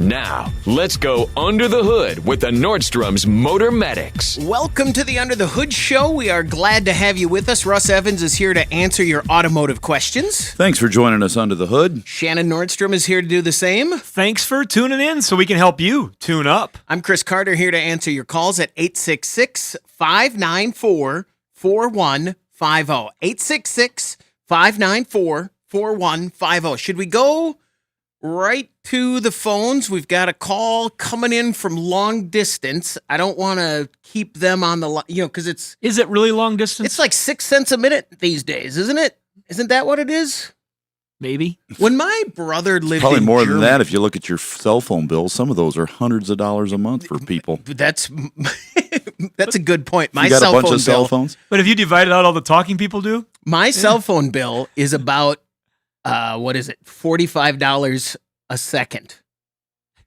Now, let's go under the hood with the Nordstrom's Motor Medics. Welcome to the Under the Hood Show. We are glad to have you with us. Russ Evans is here to answer your automotive questions. Thanks for joining us under the hood. Shannon Nordstrom is here to do the same. Thanks for tuning in so we can help you tune up. I'm Chris Carter here to answer your calls at 866-594-4150. 866-594-4150. Should we go right to the phones? We've got a call coming in from long distance. I don't want to keep them on the line, because it's... Is it really long distance? It's like 6 cents a minute these days, isn't it? Isn't that what it is? Maybe. When my brother lived Probably in more Germany, than that if you look at your cell phone bill. Some of those are hundreds of dollars a month for people. That's a good point. My You got cell a bunch phone of cell bill, phones? But if you divided out all the talking people do? my cell phone bill is about $45 a second.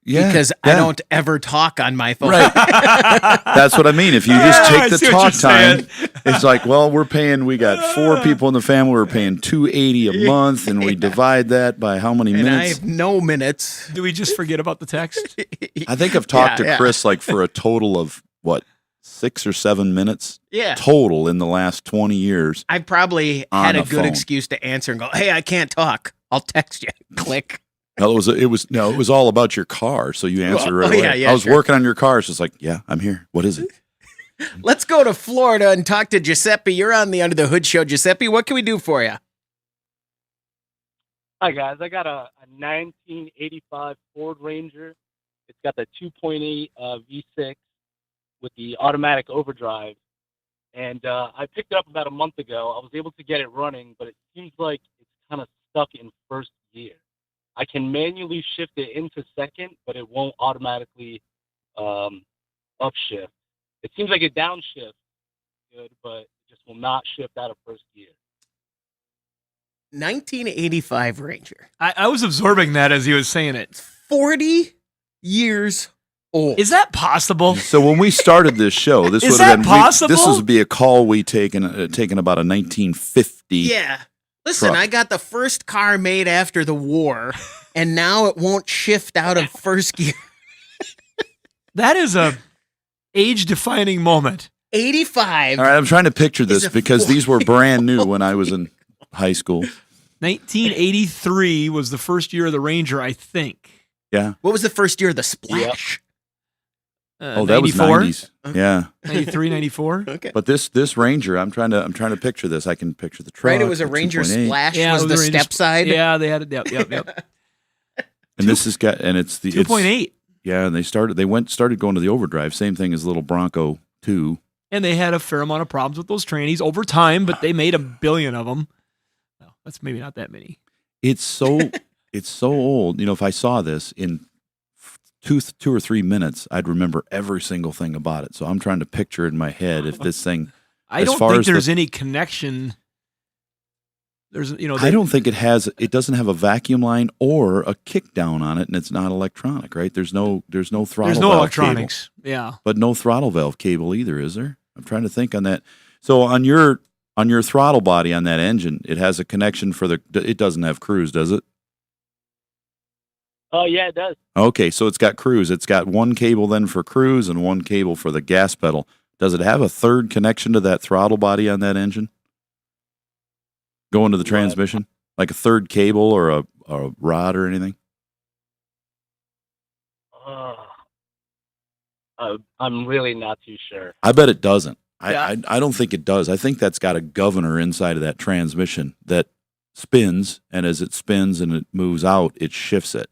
Yeah, Because I don't ever talk on my phone. Right. That's what I mean. If you just I take the see what talk you're time, saying. it's like, well, we got 4 people in the family. We're paying $280 a month, and we divide that by how many And I minutes? have no minutes. Do we just forget about the text? I think I've talked Yeah. to Chris like for a total of, 6 or 7 minutes Yeah. total in the last 20 years. I probably On had a the good phone. excuse to answer and go, hey, I can't talk. I'll text you. Click. Well, it was all about your car, so you answered right away. yeah, I was sure. working on your car, so it's like, yeah, I'm here. What is it? Let's go to Florida and talk to Giuseppe. You're on the Under the Hood Show. Giuseppe, what can we do for you? Hi, guys. I got a 1985 Ford Ranger. It's got the 2.8 V6 with the automatic overdrive. And I picked it up about a month ago. I was able to get it running, but it seems like it's kind of stuck in first gear. I can manually shift it into second, but it won't automatically upshift. It seems like a downshift good, but it just will not shift out of first gear. 1985 Ranger. I was absorbing that as he was saying it. 40 years old. Is that possible? So when we started this show, this Is would have that been possible? this would be a call we taken about a 1950. Yeah. Listen, truck. I got the first car made after the war, and now it won't shift out of first gear. That is a age-defining moment. 85. All right, I'm trying to picture this a because these were brand new when I was in high school. 1983 was the first year of the Ranger, I think. Yeah. What was the first year of the Splash? Oh, that was 94? 90s. Yeah. 93, 94? Okay. But this Ranger, I'm trying to picture this. I can picture the truck. Right, it was a the Ranger 2.8. Splash. Yeah, was it the was a Ranger step side. Yeah, they had it. Yep. And this has got it's the 2.8. Yeah, and they started going to the overdrive. Same thing as little Bronco 2. And they had a fair amount of problems with those trannies over time, but they made 1 billion of them. No, that's maybe not that many. It's so old. If I saw this in 2 or 3 minutes, I'd remember every single thing about it. So I'm trying to picture in my head if this thing. I As don't far think as there's any connection. There's, I don't think it doesn't have a vacuum line or a kick down on it, and it's not electronic, right? There's no throttle. There's no valve electronics. cable, Yeah. but no throttle valve cable either, is there? I'm trying to think on that. So on your throttle body on that engine, it has a connection for it doesn't have Cruze, does it? Oh, yeah, it does. Okay, so it's got Cruze. It's got one cable then for Cruze and one cable for the gas pedal. Does it have a third connection to that throttle body on that engine? Going to the transmission? Like a third cable or a rod or anything? I'm really not too sure. I bet it doesn't. Yeah. I don't think it does. I think that's got a governor inside of that transmission that spins, and as it spins and it moves out, it shifts it.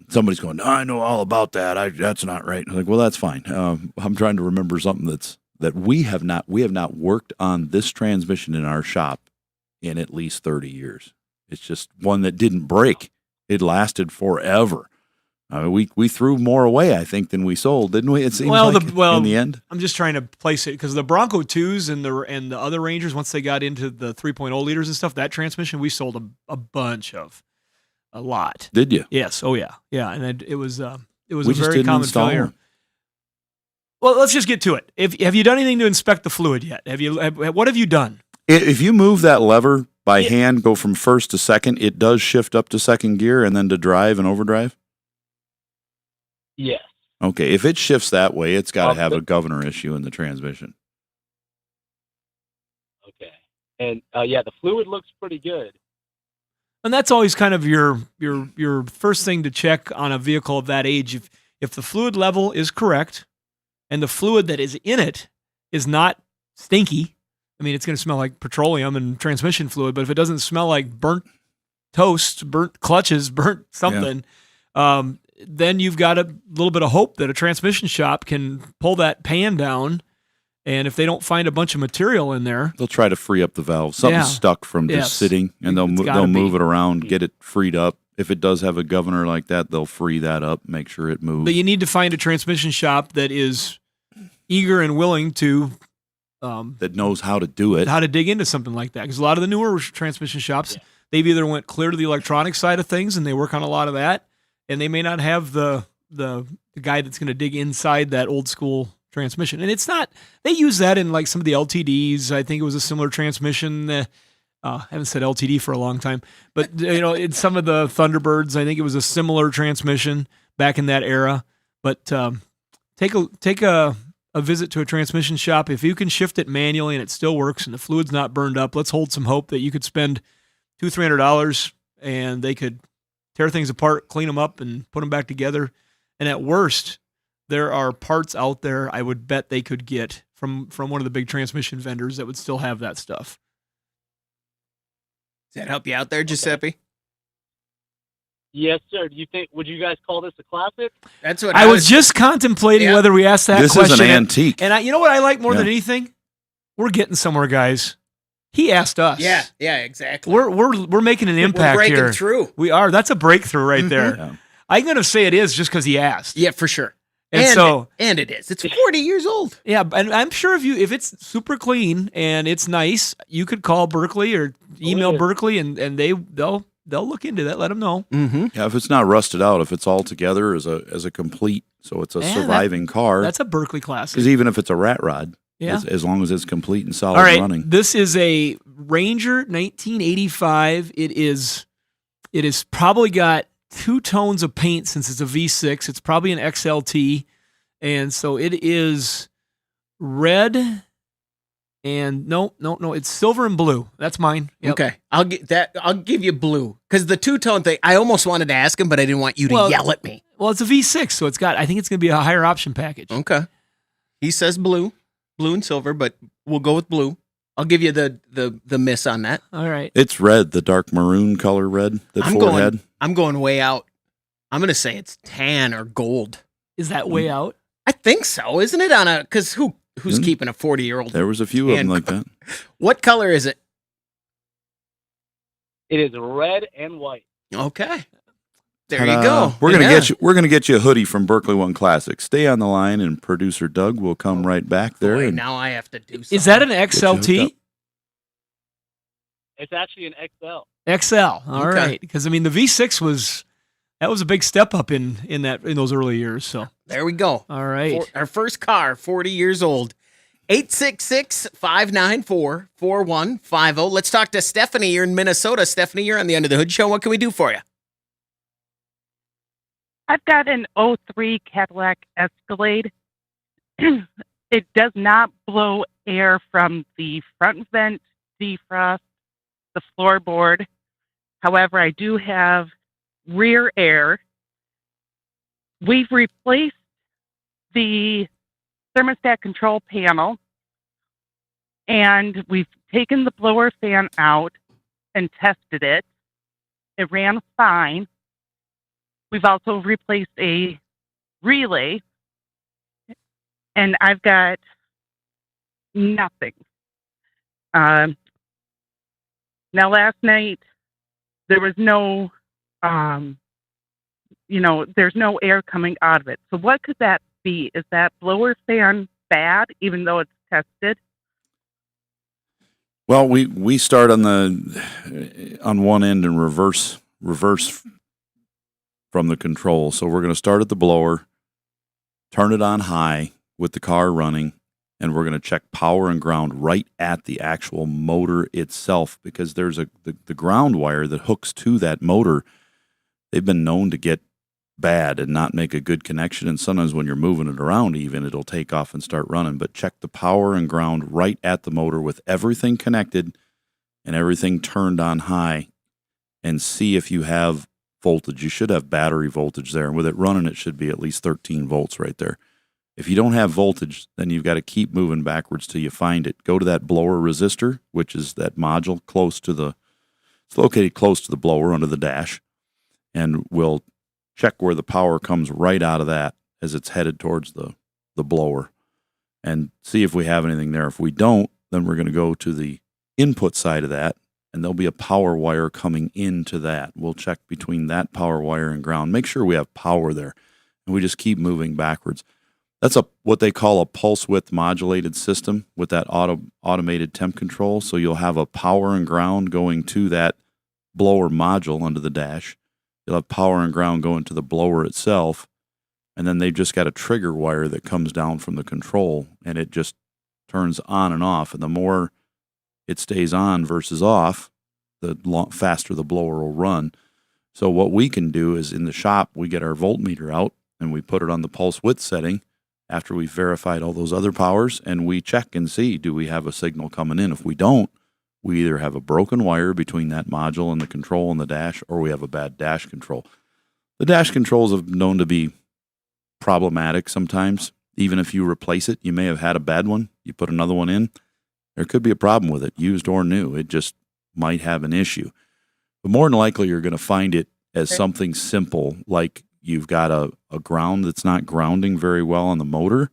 Somebody's going, I know all about that. That's not right. I'm like, well, that's fine. I'm trying to remember something that we have not worked on this transmission in our shop in at least 30 years. It's just one that didn't break. It lasted forever. We threw more away, I think, than we sold, didn't we? It seems in the end. I'm just trying to place it because the Bronco 2s and the other Rangers, once they got into the 3.0 liters and stuff, that transmission we sold a bunch of, a lot. Did you? Yes. Oh yeah. Yeah. And it was a We just very didn't common install failure. them. Well, let's just get to it. Have you done anything to inspect the fluid yet? What have you done? If you move that lever by hand, go from first to second, it does shift up to second gear and then to drive and overdrive. Yes. Okay, if it shifts that way, it's got to have a governor issue in the transmission. Okay. And the fluid looks pretty good. And that's always kind of your first thing to check on a vehicle of that age. If the fluid level is correct and the fluid that is in it is not stinky, I mean, it's going to smell like petroleum and transmission fluid, but if it doesn't smell like burnt toast, burnt clutches, burnt something, then you've got a little bit of hope that a transmission shop can pull that pan down. And if they don't find a bunch of material in there, they'll try to free up the valve. Something's stuck from just sitting, and they'll move it around, get it freed up. If it does have a governor like that, they'll free that up, make sure it moves. But you need to find a transmission shop that is eager and willing to that knows how to do it, how to dig into something like that. Because a lot of the newer transmission shops, they've either went clear to the electronic side of things, and they work on a lot of that, and they may not have the guy that's going to dig inside that old school transmission. And it's not, they use that in like some of the LTDs. I think it was a similar transmission. I haven't said LTD for a long time, but in some of the Thunderbirds, I think it was a similar transmission back in that era. But take a visit to a transmission shop. If you can shift it manually and it still works and the fluid's not burned up, let's hold some hope that you could spend $200-300 and they could tear things apart, clean them up, and put them back together. And at worst, there are parts out there I would bet they could get from one of the big transmission vendors that would still have that stuff. Does that help you out there, Giuseppe? Yes, sir. Would you guys call this a classic? That's what I was just contemplating whether we asked that question. This is an antique. And you know what I like more than anything? We're getting somewhere, guys. He asked us. Yeah, exactly. We're making an impact here. We're breaking through. We are. That's a breakthrough right there. Yeah. I'm going to say it is just because he asked. Yeah, for sure. And it is. It's 40 years old. Yeah, and I'm sure if it's super clean and it's nice, you could call Berkeley or email Berkeley, and they'll look into that. Let them know. Mm-hmm. Yeah, if it's not rusted out, if it's all together as a complete, so it's a surviving car. That's a Berkeley classic. Because even if it's a rat rod, as long as it's complete and solid running. This is a Ranger 1985. It is probably got 2 tones of paint since it's a V6. It's probably an XLT. And so it is red and no, it's silver and blue. That's mine. Yep. Okay. I'll give you blue. Because the 2-tone thing, I almost wanted to ask him, but I didn't want you to yell at me. Well, it's a V6, so I think it's going to be a higher option package. Okay. He says blue and silver, but we'll go with blue. I'll give you the miss on that. All right. It's red, the dark maroon color red that Ford had. I'm going way out. I'm going to say it's tan or gold. Is that way out? I think so. Isn't it because who's keeping a 40-year-old? There was a few of them like that. What color is it? It is red and white. Okay. There you go. We're gonna get you a hoodie from Berkeley One Classic. Stay on the line, and producer Doug will come right back there. Boy, now I have to do something. Is that an XLT? It's actually an XL. XL. All right. Because the V6 was a big step up in those early years. So there we go. All right. Our first car, 40 years old. 866-594-4150. Let's talk to Stephanie. You're in Minnesota. Stephanie, you're on the Under the Hood Show. What can we do for you? I've got an '03 Cadillac Escalade. It does not blow air from the front vent, defrost, the floorboard. However, I do have rear air. We've replaced the thermostat control panel, and we've taken the blower fan out and tested it. It ran fine. We've also replaced a relay, and I've got nothing. Now, last night, there was no, there's no air coming out of it. So what could that be? Is that blower fan bad, even though it's tested? Well, we start on one end and reverse from the control. So we're going to start at the blower, turn it on high with the car running, and we're going to check power and ground right at the actual motor itself, because there's the ground wire that hooks to that motor. They've been known to get bad and not make a good connection. And sometimes when you're moving it around even, it'll take off and start running. But check the power and ground right at the motor with everything connected and everything turned on high, and see if you have voltage. You should have battery voltage there. And with it running, it should be at least 13 volts right there. If you don't have voltage, then you've got to keep moving backwards till you find it. Go to that blower resistor, which is that module it's located close to the blower under the dash, and we'll check where the power comes right out of that as it's headed towards the blower, and see if we have anything there. If we don't, then we're going to go to the input side of that, and there'll be a power wire coming into that. We'll check between that power wire and ground. Make sure we have power there, and we just keep moving backwards. That's what they call a pulse width modulated system with that automated temp control. So you'll have a power and ground going to that blower module under the dash. You'll have power and ground going to the blower itself, and then they've just got a trigger wire that comes down from the control, and it just turns on and off. And the more it stays on versus off, the faster the blower will run. So what we can do is in the shop, we get our voltmeter out and we put it on the pulse width setting after we've verified all those other powers, and we check and see, do we have a signal coming in? If we don't, we either have a broken wire between that module and the control and the dash, or we have a bad dash control. The dash controls have known to be problematic sometimes. Even if you replace it, you may have had a bad one. You put another one in, there could be a problem with it, used or new. It just might have an issue. But more than likely, you're going to find it as something simple, like you've got a ground that's not grounding very well on the motor,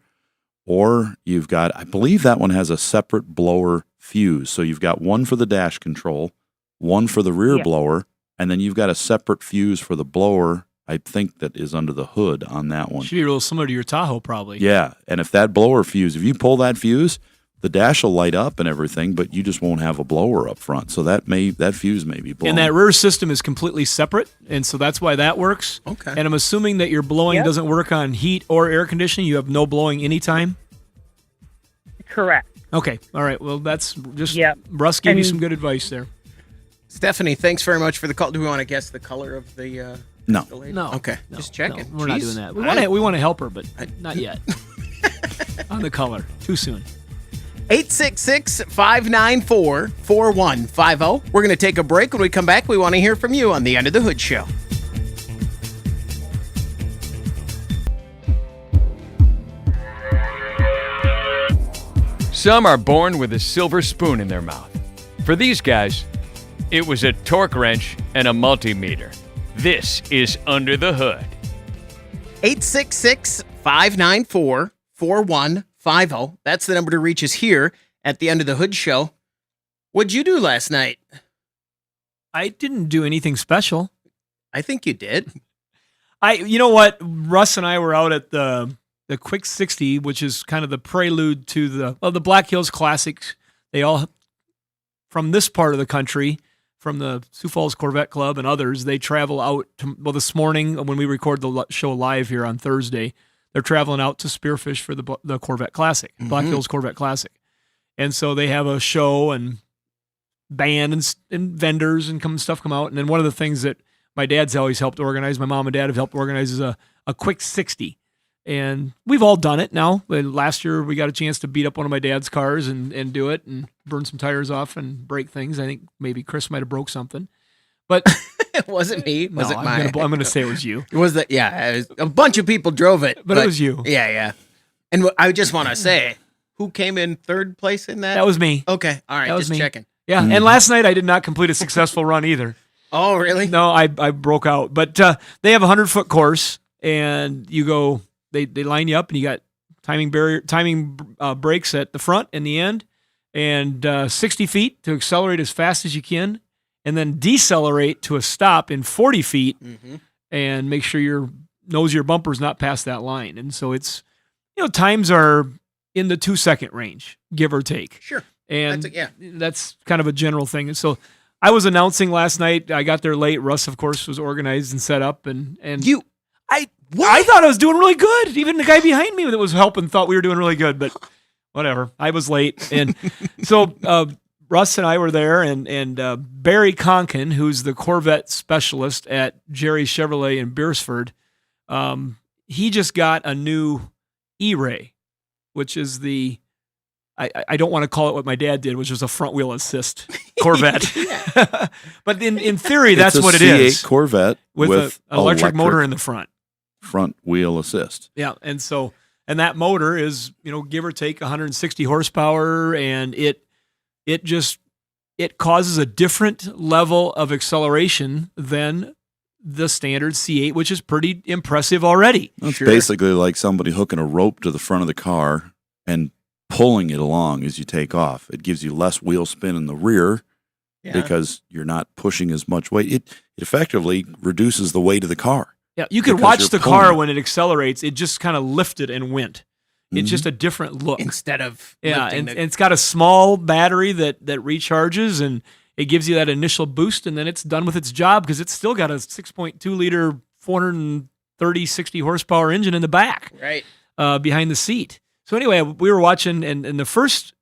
or you've got, I believe that one has a separate blower fuse. So you've got one for the dash control, one for the rear blower, and then you've got a separate fuse for the blower, I think, that is under the hood on that one. Should be real similar to your Tahoe, probably. Yeah, and if that blower fuse, if you pull that fuse, the dash will light up and everything, but you just won't have a blower up front. So that fuse may be blown. And that rear system is completely separate, and so that's why that works. Okay. And I'm assuming that your blowing doesn't work on heat or air conditioning. You have no blowing anytime? Correct. Okay. All right. Well, that's just Yep. Russ gave you some good advice there. Stephanie, thanks very much for the call. Do we want to guess the color of the No. Escalade? No. Okay. No, Just checking. no, we're not Jeez. doing that. We want to help her, but not yet. On the color. Too soon. 866-594-4150. We're going to take a break. When we come back, we want to hear from you on the Under the Hood Show. Some are born with a silver spoon in their mouth. For these guys, it was a torque wrench and a multimeter. This is Under the Hood. 866-594-4150. That's the number to reach us here at the Under the Hood Show. What'd you do last night? I didn't do anything special. I think you did. You know what? Russ and I were out at the Quick 60, which is kind of the prelude to the Black Hills Classics. They all, from this part of the country, from the Sioux Falls Corvette Club and others, they travel out this morning when we record the show live here on Thursday. They're traveling out to spearfish for the Corvette Classic, Black Hills Corvette Classic. And so they have a show and band and vendors and stuff come out. And then one of the things that my dad's always helped organize, my mom and dad have helped organize, is a Quick 60. And we've all done it now. Last year we got a chance to beat up one of my dad's cars and do it and burn some tires off and break things. I think maybe Chris might have broke something. But It wasn't me. Was it mine? I'm going to say it was you. It was that? Yeah, it was, a bunch of people drove it, But it was you. Yeah. And I just want to say, who came in third place in that? That was me. Okay, all right, That was just me. checking. Yeah, and last night I did not complete a successful run either. Oh, really? No, I broke out. But they have a 100-foot course, and you go. They line you up, and you got timing brakes at the front and the end, and 60 feet to accelerate as fast as you can, and then decelerate to a stop in 40 feet, and make sure your bumper's not past that line. And so it's, times are in the 2-second range, give or take. Sure. And That's that's kind of a general thing. And so I was announcing last night. I got there late. Russ, of course, was organized and set up. And I thought I was doing really good. Even the guy behind me that was helping thought we were doing really good. But whatever. I was late. And so Russ and I were there. And Barry Conkin, who's the Corvette specialist at Jerry Chevrolet in Beersford, He just got a new ERAY, which is I don't want to call it what my dad did, which was a front wheel assist Corvette. But in theory, that's what it is. It's a C8 Corvette with an electric motor in the front. Front wheel assist. Yeah, and that motor is, give or take 160 horsepower, and it causes a different level of acceleration than the standard C8, which is pretty impressive already. It's basically like somebody hooking a rope to the front of the car and pulling it along as you take off. It gives you less wheel spin in the rear because you're not pushing as much weight. It effectively reduces the weight of the car. Yeah, you could watch the car when it accelerates. It just kind of lifted and went. It's just a different look. Instead of and it's got a small battery that recharges, and it gives you that initial boost, and then it's done with its job because it's still got a 6.2 liter 460 horsepower engine in the back, right behind the seat. So anyway, we were watching, and the first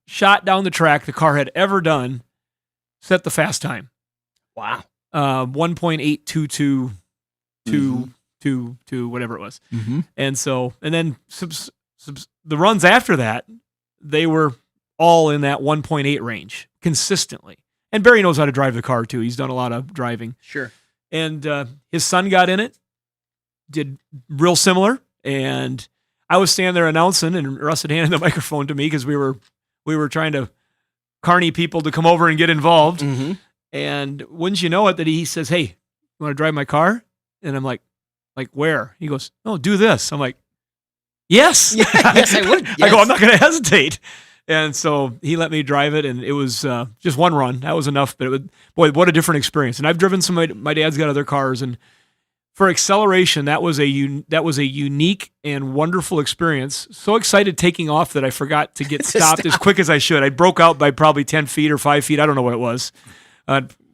shot down the track the car had ever done set the fast time. Wow. 1.822 to whatever it was. And then the runs after that, they were all in that 1.8 range consistently. And Barry knows how to drive the car too. He's done a lot of driving. Sure. And his son got in it, did real similar. And I was standing there announcing, and Russ had handed the microphone to me because we were trying to carny people to come over and get involved. And wouldn't you know it, that he says, "Hey, you want to drive my car?" And I'm like where? He goes, "No, do this." I'm like, yes. Yes, I would. Yes. I go, I'm not going to hesitate. And so he let me drive it, and it was just one run. That was enough. But boy, what a different experience. And I've driven some. My dad's got other cars, and for acceleration, that was a unique and wonderful experience. So excited taking off that I forgot to get stopped as quick as I should. I broke out by probably 10 feet or 5 feet. I don't know what it was.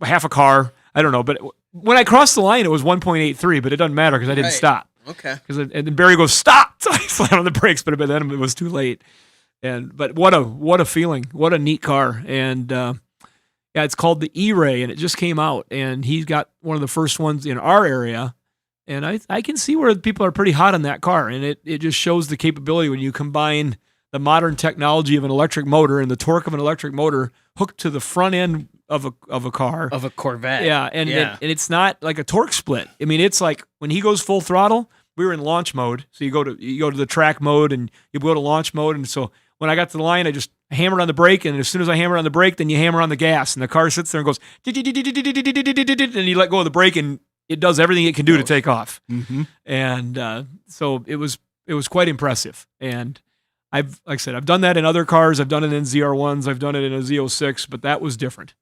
Half a car. I don't know. But when I crossed the line, it was 1.83, but it doesn't matter because I didn't stop. Okay. And then Barry goes, "Stop!" So I slammed on the brakes, but then it was too late. But what a feeling. What a neat car. And it's called the ERAY, and it just came out. And he's got one of the first ones in our area. And I can see where people are pretty hot on that car. And it just shows the capability when you combine the modern technology of an electric motor and the torque of an electric motor hooked to the front end of a car. Of a Corvette. Yeah, and it's not like a torque split. I mean, it's like when he goes full throttle, we were in launch mode. So you go to the track mode and you go to launch mode. And so when I got to the line, I just hammered on the brake, and as soon as I hammered on the brake, then you hammer on the gas, and the car sits there and goes, and you let go of the brake, and it does everything it can do to take off. And so it was quite impressive. And like I said, I've done that in other cars. I've done it in ZR1s. I've done it in a Z06, but that was different.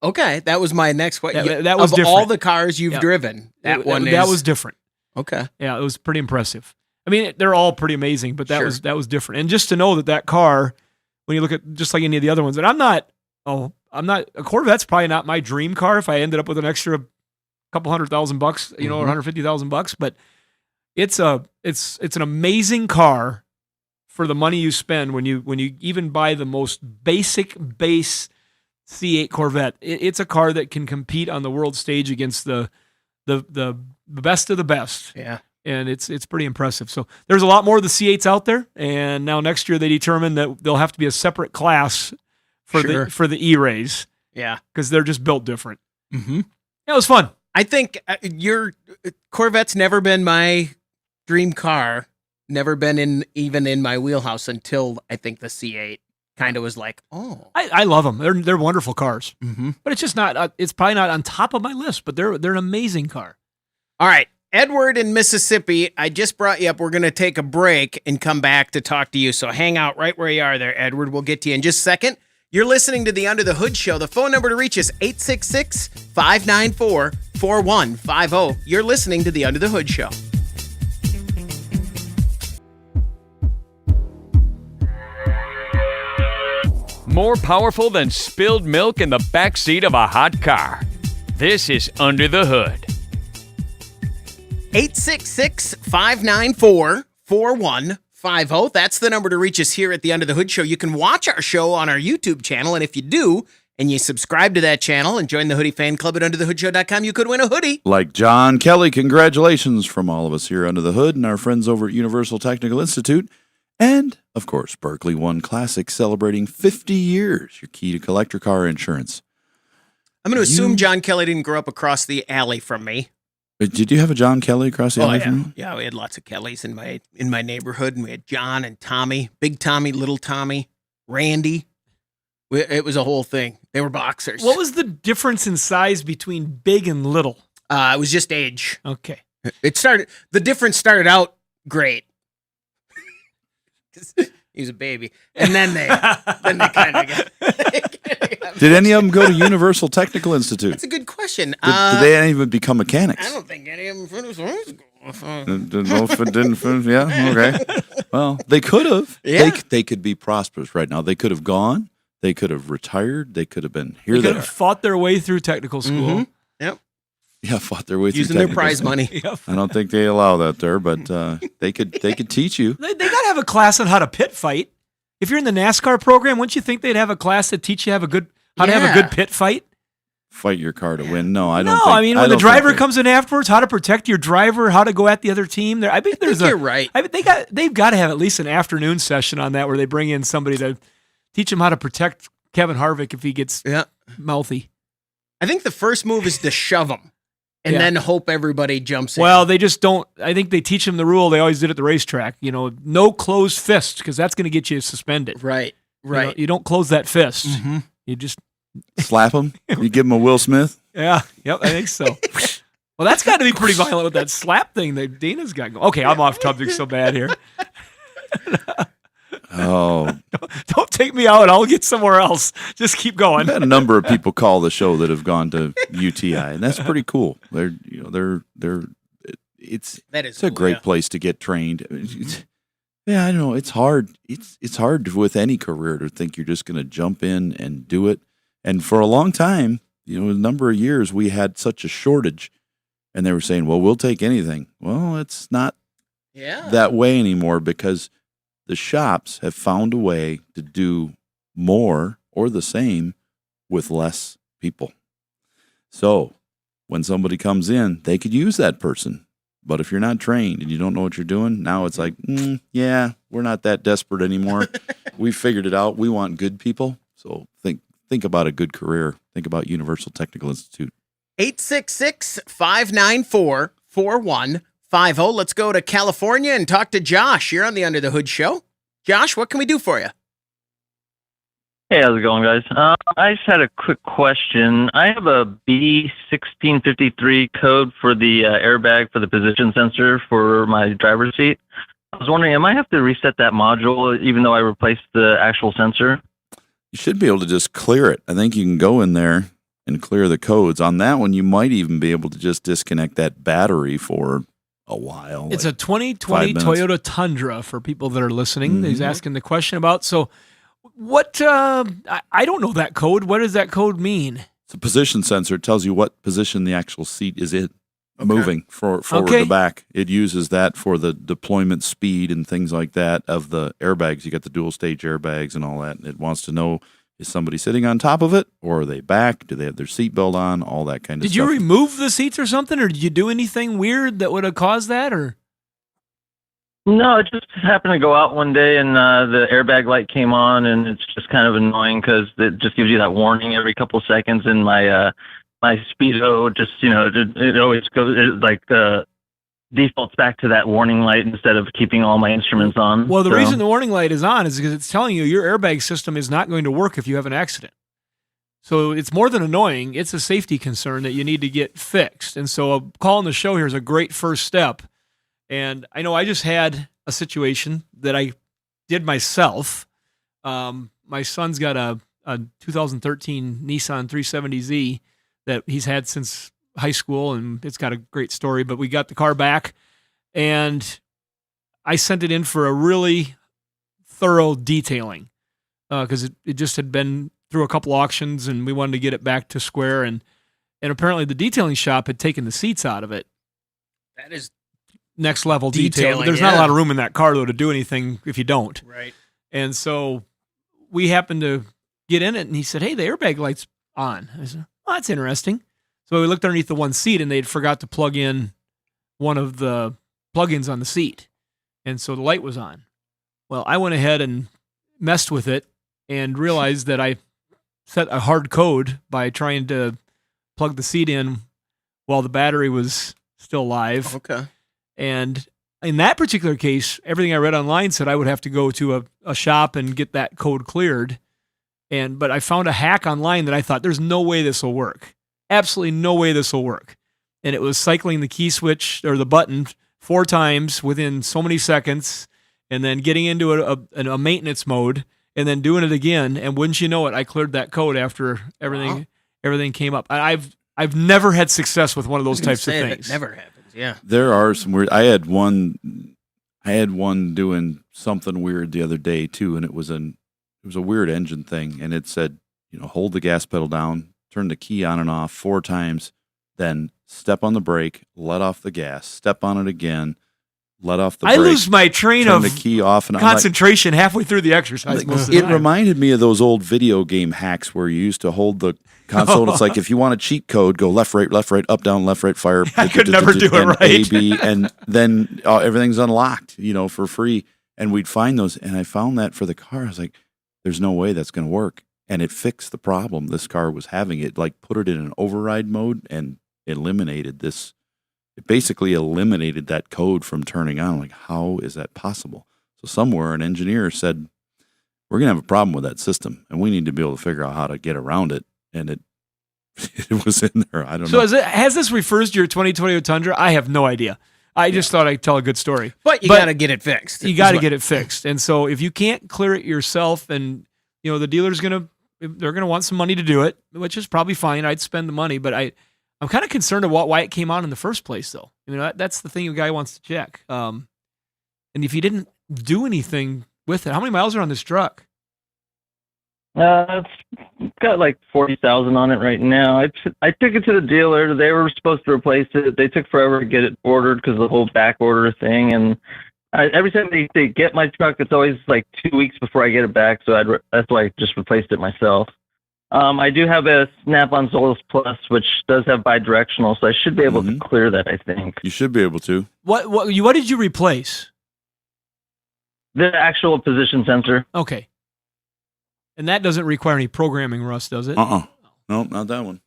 Okay, that was my next question. That was of different. All the cars you've driven, that was different. Okay. Yeah, it was pretty impressive. I mean, they're all pretty amazing, but that was different. And just to know that car, when you look at just like any of the other ones, and I'm not a Corvette's probably not my dream car if I ended up with an extra couple $100,000, or $150,000, but it's an amazing car for the money you spend when you even buy the most basic base C8 Corvette. It's a car that can compete on the world stage against the best of the best. Yeah. And it's pretty impressive. So there's a lot more of the C8s out there, and now next year they determined that there'll have to be a separate class for the E-Rays. Yeah. Because they're just built different. It was fun. I think your Corvette's never been my dream car, never been even in my wheelhouse until I think the C8 kind of was like, oh. I love them. They're wonderful cars. But it's just not. It's probably not on top of my list. But they're an amazing car. All right, Edward in Mississippi. I just brought you up. We're going to take a break and come back to talk to you. So hang out right where you are there, Edward. We'll get to you in just a second. You're listening to the Under the Hood Show. The phone number to reach is 866-594-4150. You're listening to the Under the Hood Show. More powerful than spilled milk in the backseat of a hot car. This is Under the Hood. 866-594-4150. That's the number to reach us here at the Under the Hood Show. You can watch our show on our YouTube channel, and if you do, and you subscribe to that channel and join the Hoodie Fan Club at UnderTheHoodShow.com, you could win a hoodie. Like John Kelly, congratulations from all of us here under the hood and our friends over at Universal Technical Institute. And, of course, Berkeley One Classic celebrating 50 years, your key to collector car insurance. I'm going to assume John Kelly didn't grow up across the alley from me. Did you have a John Kelly across the alley from you? Yeah, we had lots of Kellys in my neighborhood, and we had John and Tommy, Big Tommy, Little Tommy, Randy. It was a whole thing. They were boxers. What was the difference in size between big and little? It was just age. Okay. The difference started out great. He was a baby. And then they kind of got... Did any of them go to Universal Technical Institute? That's a good question. Did they even become mechanics? I don't think any of them finished high school. Didn't finish? Yeah, okay. Well, they could have. Yeah. They could be prosperous right now. They could have gone. They could have retired. They could have been here. They could have fought their way through technical school. Mm-hmm. Yep. Yeah, fought their way through using their technical prize school. money. Yep. I don't think they allow that there, but they could teach you. They got to have a class on how to pit fight. If you're in the NASCAR program, wouldn't you think they'd have a class that teach you how to have a good pit fight? Fight your car to win. No, I don't. No, think, I mean when the driver comes in afterwards, how to protect your driver, how to go at the other team. I think you're right. They've got to have at least an afternoon session on that where they bring in somebody to teach them how to protect Kevin Harvick if he gets mouthy. I think the first move is to shove him and then hope everybody jumps in. Well, they just don't. I think they teach them the rule they always did at the racetrack. No closed fist because that's going to get you suspended. Right. You don't close that fist. Mm-hmm. You just slap him. You give him a Will Smith. Yeah. Yep. I think so. Well, that's got to be pretty violent with that slap thing that Dana's got going. Okay, I'm off topic so bad here. Oh, don't take me out. I'll get somewhere else. Just keep going. I've had a number of people call the show that have gone to UTI, and that's pretty cool. It's a great place to get trained. Yeah, I know it's hard. It's hard with any career to think you're just going to jump in and do it. And for a long time, a number of years, we had such a shortage, and they were saying, "Well, we'll take anything." Well, it's not that way anymore because the shops have found a way to do more or the same with less people. So when somebody comes in, they could use that person. But if you're not trained and you don't know what you're doing, now it's like, we're not that desperate anymore. We figured it out. We want good people. So think about a good career. Think about Universal Technical Institute. 866-594-4150. Let's go to California and talk to Josh. You're on the Under the Hood Show. Josh, what can we do for you? Hey, how's it going, guys? I just had a quick question. I have a B1653 code for the airbag for the position sensor for my driver's seat. I was wondering, am I have to reset that module even though I replaced the actual sensor? You should be able to just clear it. I think you can go in there and clear the codes. On that one, you might even be able to just disconnect that battery for a while. It's a 2020 Toyota Tundra for people that are listening. Mm-hmm. He's asking the question about. So what, I don't know that code. What does that code mean? It's a position sensor. It tells you what position the actual seat is in, moving forward to back. It uses that for the deployment speed and things like that of the airbags. You got the dual stage airbags and all that. And it wants to know, is somebody sitting on top of it, or are they back? Do they have their seatbelt on? All that kind of stuff. Did you remove the seats or something, or did you do anything weird that would have caused that? Or no, it just happened to go out one day, and the airbag light came on, and it's just kind of annoying because it just gives you that warning every couple of seconds. And my Speedo just, it always goes defaults back to that warning light instead of keeping all my instruments on. Well, the reason the warning light is on is because it's telling you your airbag system is not going to work if you have an accident. So it's more than annoying. It's a safety concern that you need to get fixed. And so calling the show here is a great first step. And I know I just had a situation that I did myself. My son's got a 2013 Nissan 370Z that he's had since high school, and it's got a great story, but we got the car back and I sent it in for a really thorough detailing because it just had been through a couple auctions and we wanted to get it back to square, and apparently the detailing shop had taken the seats out of it. That is next level detail. There's not a lot of room in that car though to do anything if you don't. Right. And so we happened to get in it, and he said, "Hey, the airbag light's on." I said, "Oh, that's interesting." So we looked underneath the one seat, and they'd forgot to plug in one of the plugins on the seat, and so the light was on. Well, I went ahead and messed with it and realized that I set a hard code by trying to plug the seat in while the battery was still live. Okay. And in that particular case, everything I read online said I would have to go to a shop and get that code cleared. But I found a hack online that I thought, there's no way this will work. Absolutely no way this will work. And it was cycling the key switch or the button 4 times within so many seconds, and then getting into a maintenance mode, and then doing it again. And wouldn't you know it, I cleared that code after everything came up. I've never had success with one of those types of things. It never happens. Yeah. There are some weird. I had one doing something weird the other day too, and it was a weird engine thing, and it said, hold the gas pedal down, turn the key on and off 4 times, then step on the brake, let off the gas, step on it again, let off the brake. I lose my train turn of the key off and concentration halfway through the exercise. Most of the it time. reminded me of those old video game hacks where you used to hold the console. And it's like, if you want a cheat code, go left, right, up, down, left, right, fire. I could never do it and right. A, B, and then everything's unlocked, for free. And we'd find those. And I found that for the car. I was like, there's no way that's going to work. And it fixed the problem this car was having. It put it in an override mode and eliminated this. It basically eliminated that code from turning on. I'm like, how is that possible? So somewhere an engineer said, we're going to have a problem with that system, and we need to be able to figure out how to get around it. And it was in there. I don't know. So has this refers to your 2020 Tundra? I have no idea. I just thought I'd tell a good story. But you got to get it fixed. You got to get it fixed. And so if you can't clear it yourself, and the dealer's they're gonna want some money to do it, which is probably fine. I'd spend the money, but I'm kind of concerned about why it came on in the first place, though. That's the thing a guy wants to check. And if you didn't do anything with it, how many miles are on this truck? It's got like 40,000 on it right now. I took it to the dealer. They were supposed to replace it. They took forever to get it ordered because of the whole back order thing. And every time they get my truck, it's always like 2 weeks before I get it back. So that's why I just replaced it myself. I do have a Snap-on Solus Plus, which does have bidirectional, so I should be able to clear that, I think. You should be able to. What did you replace? The actual position sensor. Okay. And that doesn't require any programming, Russ, does it? No, not that one.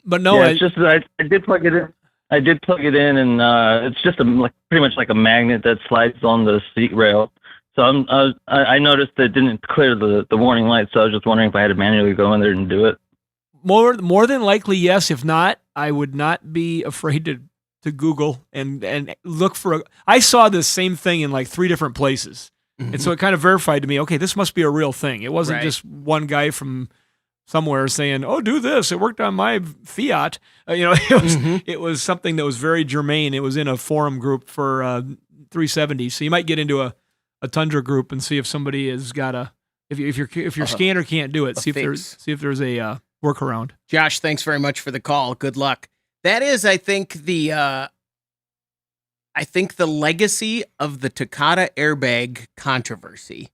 But no, it's just that I did plug it in. I did plug it in, and it's just pretty much like a magnet that slides on the seat rail. So I noticed that it didn't clear the warning light, so I was just wondering if I had to manually go in there and do it. More than likely, yes. If not, I would not be afraid to Google and look for I saw this same thing in like 3 different places. And so it kind of verified to me, okay, this must be a real thing. It wasn't just one guy from somewhere saying, "Oh, do this. It worked on my Fiat." It was something that was very germane. It was in a forum group for 370. So you might get into a Tundra group and see if somebody has got if your scanner can't do it, see if there's a workaround. Josh, thanks very much for the call. Good luck. That is, I think the legacy of the Takata airbag controversy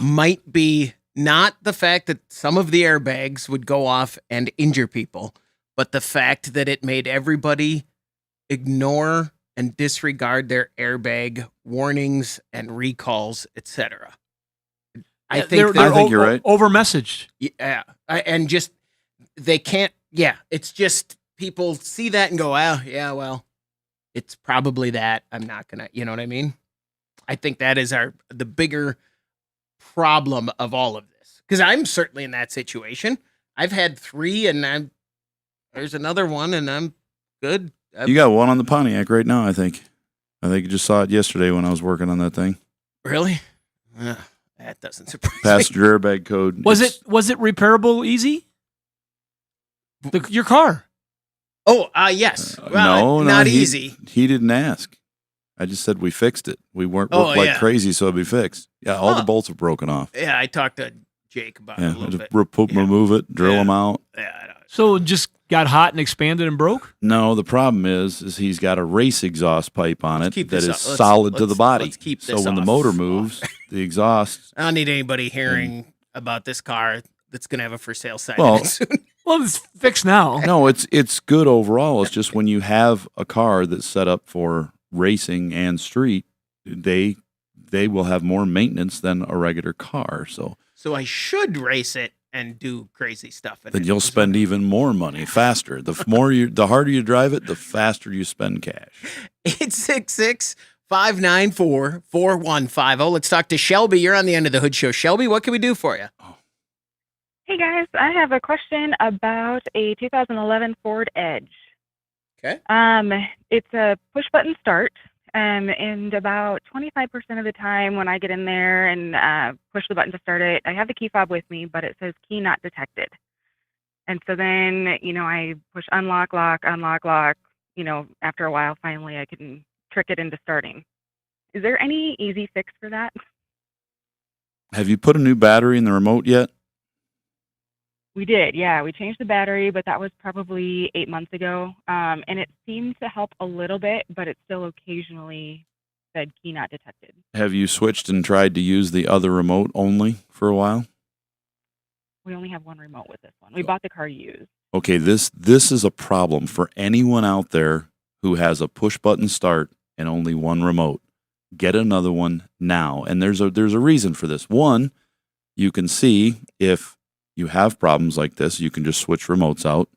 might be not the fact that some of the airbags would go off and injure people, but the fact that it made everybody ignore and disregard their airbag warnings and recalls, etc. I think you're right. Over messaged. Yeah, and just they can't. Yeah, it's just people see that and go, "Oh, yeah, well, it's probably that. I'm not gonna." You know what I mean? I think that is the bigger problem of all of this, because I'm certainly in that situation. I've had 3, and there's another one, and I'm good. You got one on the Pontiac right now, I think. You just saw it yesterday when I was working on that thing. Really? That doesn't surprise me. Passenger airbag code. Was it repairable easy? Your car? Oh, yes. Well, not easy. He didn't ask. I just said we fixed it. We weren't worked like crazy, so it'd be fixed. Yeah, all the bolts are broken off. Yeah, I talked to Jake about it a little bit. Remove it, drill them out. Yeah, I know. So just got hot and expanded and broke? No, the problem is he's got a race exhaust pipe on it that is solid to the body. Let's keep this so when the motor moves, the exhaust. I don't need anybody hearing about this car that's going to have a for sale sign Well, in it soon. Well, it's fixed now. No, it's good overall. It's just when you have a car that's set up for racing and street, they will have more maintenance than a regular car. So I should race it and do crazy stuff. then you'll spend even more money faster. The harder you drive it, the faster you spend cash. 866-594-4150. Let's talk to Shelby. You're on the End of the Hood Show. Shelby, what can we do for you? Hey guys, I have a question about a 2011 Ford Edge. Okay. It's a push button start, and about 25% of the time when I get in there and push the button to start it, I have the key fob with me, but it says key not detected. And so then, I push unlock, lock, after a while, finally I can trick it into starting. Is there any easy fix for that? Have you put a new battery in the remote yet? We did, yeah. We changed the battery, but that was probably 8 months ago. And it seemed to help a little bit, but it still occasionally said key not detected. Have you switched and tried to use the other remote only for a while? We only have one remote with this one. We bought the car used. Okay, this is a problem for anyone out there who has a push button start and only one remote. Get another one now. And there's a reason for this. One, you can see if you have problems like this, you can just switch remotes out.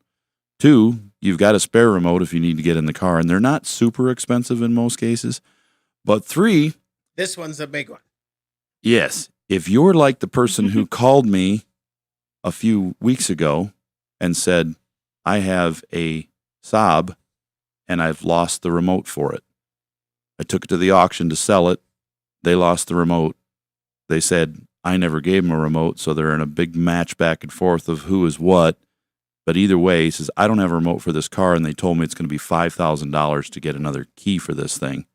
Two, you've got a spare remote if you need to get in the car, and they're not super expensive in most cases. But three, this one's a big one. Yes, if you're like the person who called me a few weeks ago and said, I have a Saab and I've lost the remote for it. I took it to the auction to sell it. They lost the remote. They said, I never gave them a remote, so they're in a big match back and forth of who is what. But either way, he says, I don't have a remote for this car, and they told me it's going to be $5,000 to get another key for this thing.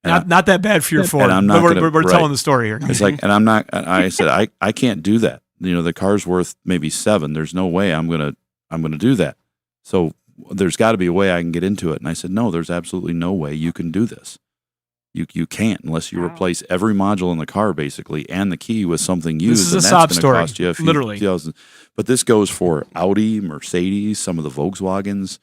Not that bad for your Ford. But we're telling the story here. It's like, and I said, I can't do that. The car's worth maybe $7,000. There's no way I'm going to do that. So there's got to be a way I can get into it. And I said, no, there's absolutely no way you can do this. You can't unless you replace every module in the car basically and the key with something used. This is a sob story, cost you a few literally. $1,000. But this goes for Audi, Mercedes, some of the Volkswagens.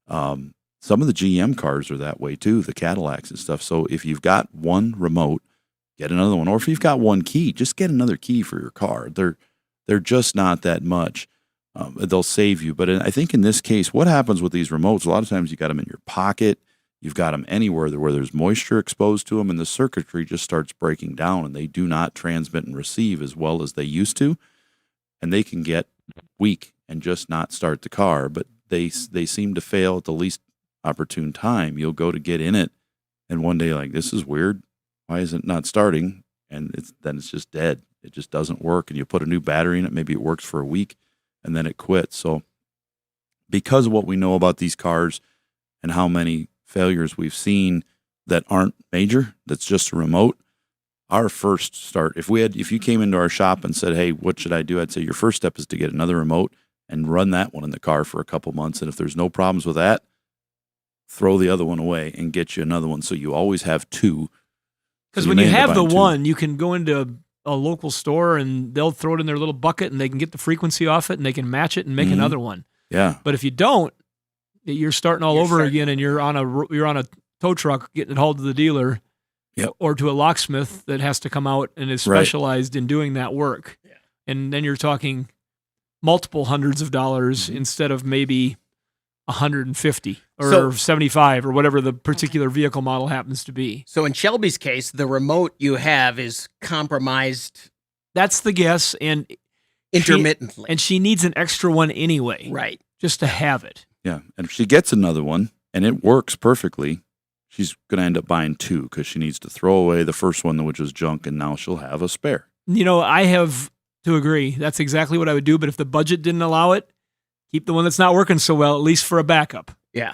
Some of the GM cars are that way too, the Cadillacs and stuff. So if you've got one remote, get another one. Or if you've got one key, just get another key for your car. They're just not that much. They'll save you. But I think in this case, what happens with these remotes, a lot of times you got them in your pocket. You've got them anywhere where there's moisture exposed to them, and the circuitry just starts breaking down, and they do not transmit and receive as well as they used to, and they can get weak and just not start the car. But they seem to fail at the least opportune time. You'll go to get in it, and one day like, this is weird. Why is it not starting? And then it's just dead. It just doesn't work, and you put a new battery in it. Maybe it works for a week, and then it quits. So because of what we know about these cars and how many failures we've seen that aren't major, that's just a remote, our first start, if you came into our shop and said, hey, what should I do? I'd say your first step is to get another remote and run that one in the car for a couple months. And if there's no problems with that, throw the other one away and get you another one. So you always have two. Because when you have the one, you can go into a local store and they'll throw it in their little bucket and they can get the frequency off it and they can match it and make another one. Yeah. But if you don't, you're starting all over again, and you're on a tow truck getting it hauled to the dealer, or to a locksmith that has to come out and is specialized in doing that work. Yeah. And then you're talking multiple hundreds of dollars instead of maybe 150 or 75 or whatever the particular vehicle model happens to be. So in Shelby's case, the remote you have is compromised. That's the guess, and intermittently, she needs an extra one anyway, right? Just to have it. Yeah, and if she gets another one and it works perfectly, she's going to end up buying two because she needs to throw away the first one, which was junk, and now she'll have a spare. I have to agree. That's exactly what I would do, but if the budget didn't allow it, keep the one that's not working so well, at least for a backup. Yeah.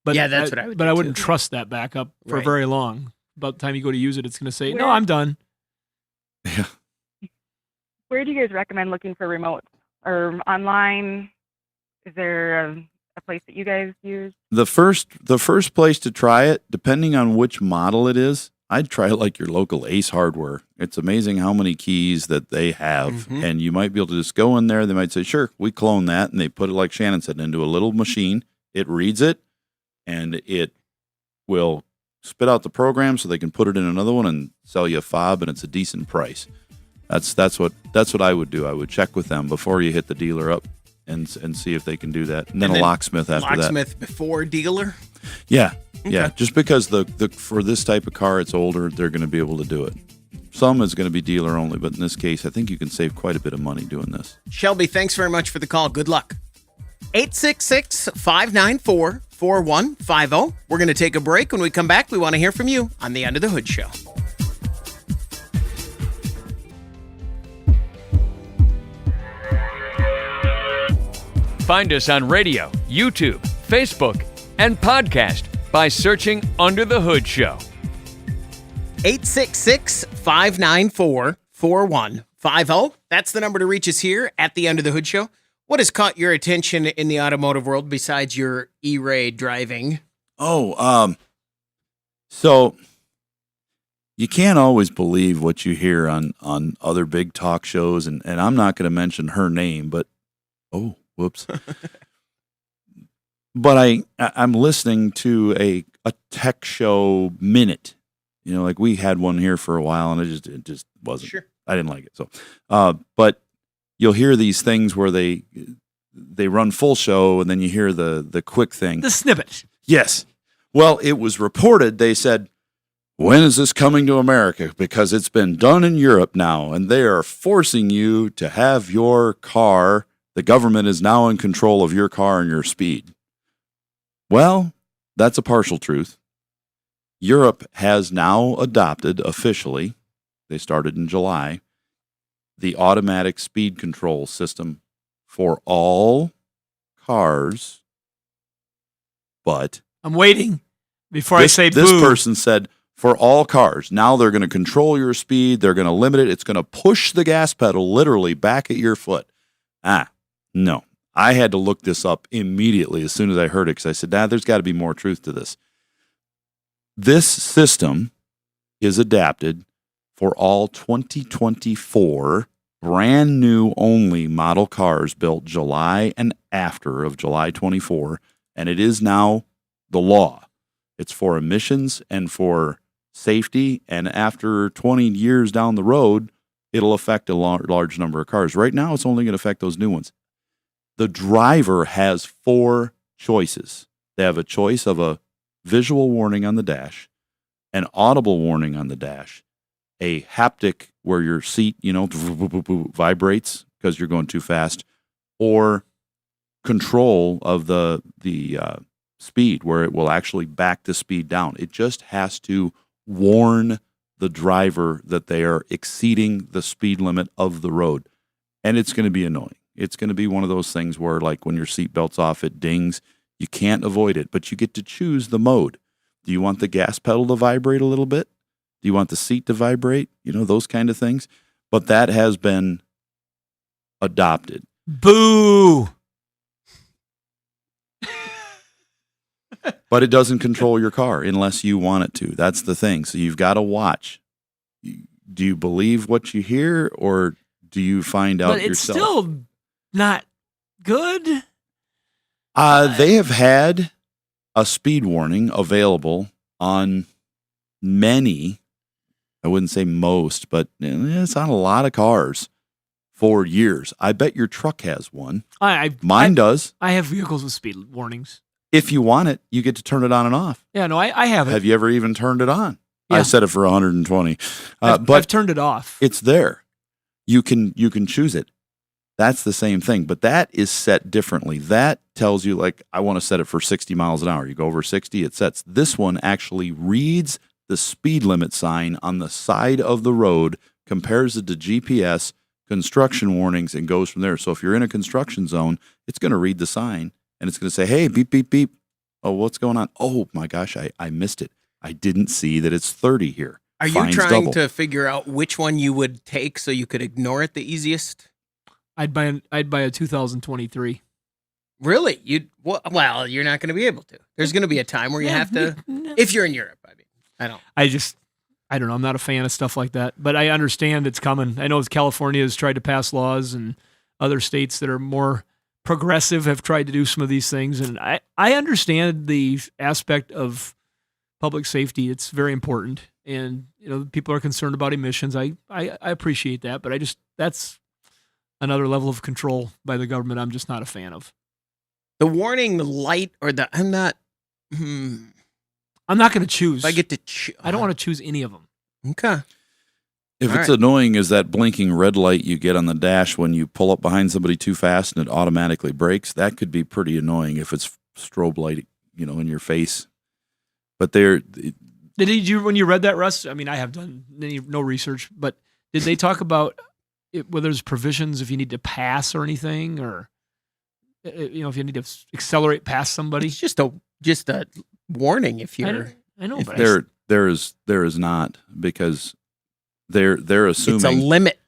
But that's what I would do. But I wouldn't trust that backup for very long. By the time you go to use it, it's going to say, no, I'm done. Yeah. Where do you guys recommend looking for remotes? Or online? Is there a place that you guys use? The first place to try it, depending on which model it is, I'd try like your local Ace Hardware. It's amazing how many keys that they have, and you might be able to just go in there. They might say, sure, we clone that, and they put it, like Shannon said, into a little machine. It reads it, and it will spit out the program so they can put it in another one and sell you a fob, and it's a decent price. That's what I would do. I would check with them before you hit the dealer up and see if they can do that. And then a locksmith after that. Locksmith before dealer? Yeah. Yeah, just because the for this type of car, it's older, they're going to be able to do it. Some is going to be dealer only, but in this case, I think you can save quite a bit of money doing this. Shelby, thanks very much for the call. Good luck. 866-594-4150. We're going to take a break. When we come back, we want to hear from you on the Under the Hood Show. Find us on radio, YouTube, Facebook, and podcast by searching Under the Hood Show. 866-594-4150. That's the number to reach us here at the Under the Hood Show. What has caught your attention in the automotive world besides your ERAY driving? So you can't always believe what you hear on other big talk shows, and I'm not going to mention her name, but whoops. But I'm listening to a tech show minute. You know, like we had one here for a while, and it just wasn't. Sure. I didn't like it. So, but you'll hear these things where they run full show, and then you hear the quick thing, The snippet. Yes. Well, it was reported. They said, "When is this coming to America? Because it's been done in Europe now, and they are forcing you to have your car. The government is now in control of your car and your speed." Well, that's a partial truth. Europe has now adopted officially, they started in July, the automatic speed control system for all cars, but I'm waiting before I say boo. This person said for all cars. Now they're going to control your speed. They're going to limit it. It's going to push the gas pedal literally back at your foot. No. I had to look this up immediately as soon as I heard it because I said, there's got to be more truth to this. This system is adapted for all 2024 brand new only model cars built July and after of July 24, and it is now the law. It's for emissions and for safety, and after 20 years down the road, it'll affect a large number of cars. Right now, it's only going to affect those new ones. The driver has 4 choices. They have a choice of a visual warning on the dash, an audible warning on the dash, a haptic where your seat, vibrates because you're going too fast, or control of the speed where it will actually back the speed down. It just has to warn the driver that they are exceeding the speed limit of the road. And it's going to be annoying. It's going to be one of those things where, like, when your seatbelt's off, it dings. You can't avoid it, but you get to choose the mode. Do you want the gas pedal to vibrate a little bit? Do you want the seat to vibrate? Those kind of things. But that has been adopted. Boo! But it doesn't control your car unless you want it to. That's the thing. So you've got to watch. Do you believe what you hear, or do you find out yourself? But it's still not good. They have had a speed warning available on many, I wouldn't say most, but it's on a lot of cars for years. I bet your truck has one. Mine does. I have vehicles with speed warnings. If you want it, you get to turn it on and off. Yeah, no, I have it. Have you ever even turned it on? Yeah. I set it for 120. But I've turned it off. It's there. You can choose it. That's the same thing, but that is set differently. That tells you, like, I want to set it for 60 miles an hour. You go over 60, it sets. This one actually reads the speed limit sign on the side of the road, compares it to GPS, construction warnings, and goes from there. So if you're in a construction zone, it's going to read the sign, and it's going to say, hey, beep, beep, beep. Oh, what's going on? Oh, my gosh, I missed it. I didn't see that it's 30 here. Are you trying to figure out which one you would take so you could ignore it the easiest? I'd buy a 2023. Really? Well, you're not going to be able to. There's going to be a time where you have to, if you're in Europe. I don't. I don't know. I'm not a fan of stuff like that, but I understand it's coming. I know California has tried to pass laws, and other states that are more progressive have tried to do some of these things. And I understand the aspect of public safety. It's very important. And, people are concerned about emissions. I appreciate that, but that's another level of control by the government I'm just not a fan of. The warning light or I'm not going to choose. I get to choose. I don't want to choose any of them. Okay. If All it's right. annoying as that blinking red light you get on the dash when you pull up behind somebody too fast and it automatically brakes, that could be pretty annoying if it's strobe light, in your face. But Did you, when you read that, Russ? I mean, I have done no research, but did they talk about whether there's provisions if you need to pass or anything, or if you need to accelerate past somebody? It's just a warning if you're. I know, but there is not, because they're assuming It's a limit.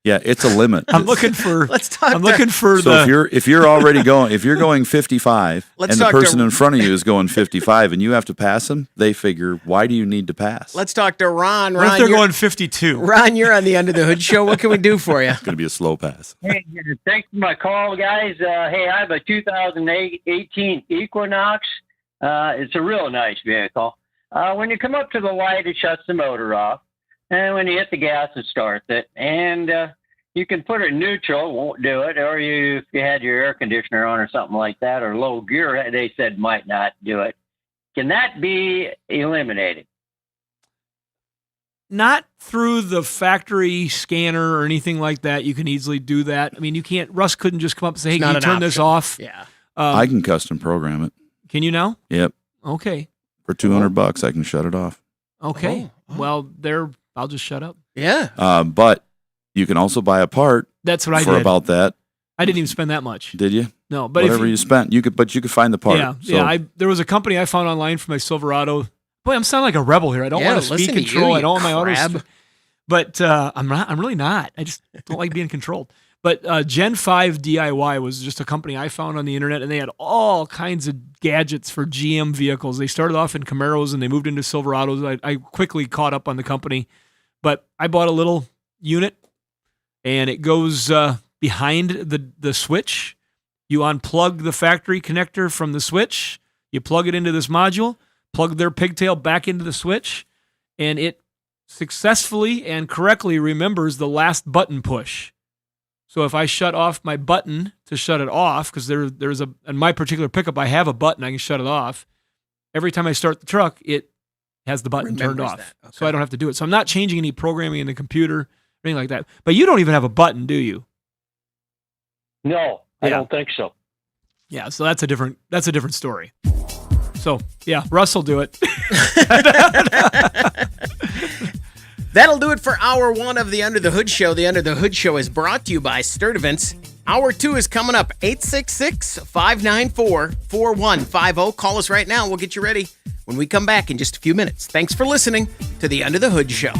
Yeah, it's a limit. I'm looking for. Let's talk. I'm looking for So if you're already going, if you're going 55, Let's and the talk person to- in front of you is going 55, and you have to pass them, they figure, why do you need to pass? Let's talk to Ron. What if Ron, they're you're- going 52? Ron, you're on the Under the Hood show. What can we do for you? It's going to be a slow pass. Hey, thanks for my call, guys. Hey, I have a 2018 Equinox. It's a real nice vehicle. When you come up to the light, it shuts the motor off. And when you hit the gas, it starts it. And you can put it in neutral, won't do it. Or if you had your air conditioner on or something like that, or low gear, they said might not do it. Can that be eliminated? Not through the factory scanner or anything like that. You can easily do that. I mean, you can't. Russ couldn't just come up and say, "Hey, It's can not you an turn this option. off?" Yeah. I can custom program it. Can you now? Yep. Okay. For $200, I can shut it off. Okay. Oh. Well, I'll just shut up. Yeah. But you can also buy a part That's what I for did. about that. I didn't even spend that much. Did you? No, but Whatever you spent, you could find the part. Yeah, So, yeah. There was a company I found online for my Silverado. Boy, I'm sounding like a rebel here. I don't Yeah, want to listen speed to control. you, I don't want my auto. crab. But I'm not. I'm really not. I just don't like being controlled. But Gen 5 DIY was just a company I found on the internet, and they had all kinds of gadgets for GM vehicles. They started off in Camaros, and they moved into Silverados. I quickly caught up on the company, but I bought a little unit, and it goes behind the switch. You unplug the factory connector from the switch. You plug it into this module, plug their pigtail back into the switch, and it successfully and correctly remembers the last button push. So if I shut off my button to shut it off, because there's in my particular pickup, I have a button, I can shut it off. Every time I start the truck, it has the button turned Remembers off. that. Okay. So I don't have to do it. So I'm not changing any programming in the computer or anything like that. But you don't even have a button, do you? No, I Yeah. don't think so. Yeah, so that's a different story. So yeah, Russ will do it. That'll do it for Hour 1 of the Under the Hood Show. The Under the Hood Show is brought to you by Sturdivants. Hour 2 is coming up, 866-594-4150. Call us right now. We'll get you ready when we come back in just a few minutes. Thanks for listening to the Under the Hood Show.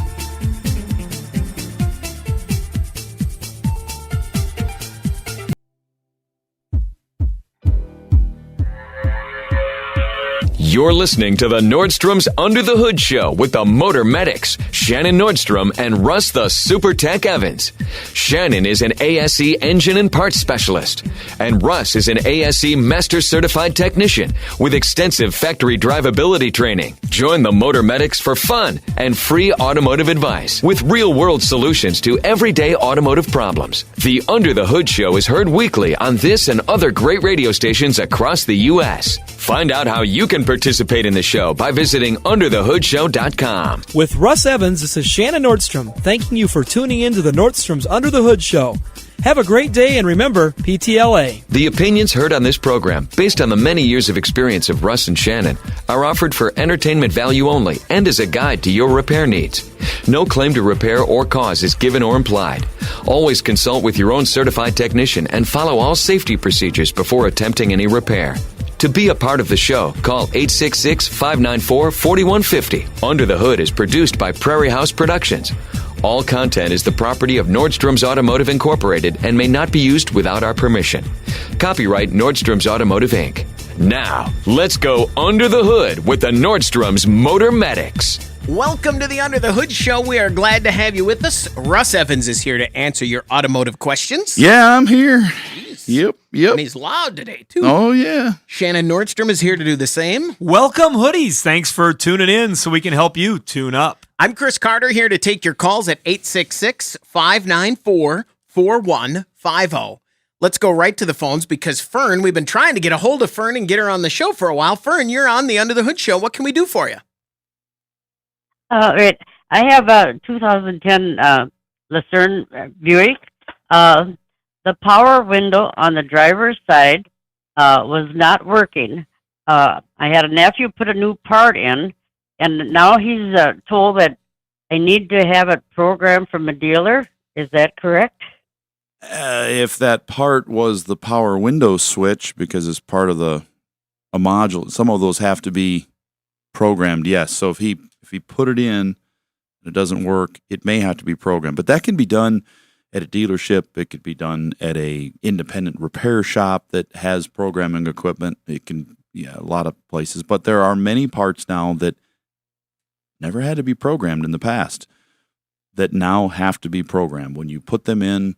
You're listening to the Nordstrom's Under the Hood Show with the Motor Medics, Shannon Nordstrom and Russ the Super Tech Evans. Shannon is an ASE engine and parts specialist, and Russ is an ASE Master Certified Technician with extensive factory drivability training. Join the Motor Medics for fun and free automotive advice with real-world solutions to everyday automotive problems. The Under the Hood Show is heard weekly on this and other great radio stations across the U.S. Find out how you can participate in the show by visiting underthehoodshow.com. With Russ Evans, this is Shannon Nordstrom, thanking you for tuning in to the Nordstrom's Under the Hood Show. Have a great day, and remember, PTLA. The opinions heard on this program, based on the many years of experience of Russ and Shannon, are offered for entertainment value only and as a guide to your repair needs. No claim to repair or cause is given or implied. Always consult with your own certified technician and follow all safety procedures before attempting any repair. To be a part of the show, call 866-594-4150. Under the Hood is produced by Prairie House Productions. All content is the property of Nordstrom's Automotive Incorporated and may not be used without our permission. Copyright Nordstrom's Automotive, Inc. Now, let's go under the hood with the Nordstrom's Motor Medics. Welcome to the Under the Hood Show. We are glad to have you with us. Russ Evans is here to answer your automotive questions. Yeah, I'm here. Jeez. Yep. And he's loud today, too. Oh, yeah. Shannon Nordstrom is here to do the same. Welcome, hoodies. Thanks for tuning in so we can help you tune up. I'm Chris Carter here to take your calls at 866-594-4150. Let's go right to the phones because Fern, we've been trying to get a hold of Fern and get her on the show for a while. Fern, you're on the Under the Hood Show. What can we do for you? Right. I have a 2010 Lucerne Buick. The power window on the driver's side was not working. I had a nephew put a new part in, and now he's told that I need to have it programmed from a dealer. Is that correct? If that part was the power window switch, because it's part of a module, some of those have to be programmed, yes. So if he put it in and it doesn't work, it may have to be programmed. But that can be done at a dealership. It could be done at a independent repair shop that has programming equipment. It can, a lot of places. But there are many parts now that never had to be programmed in the past that now have to be programmed. When you put them in,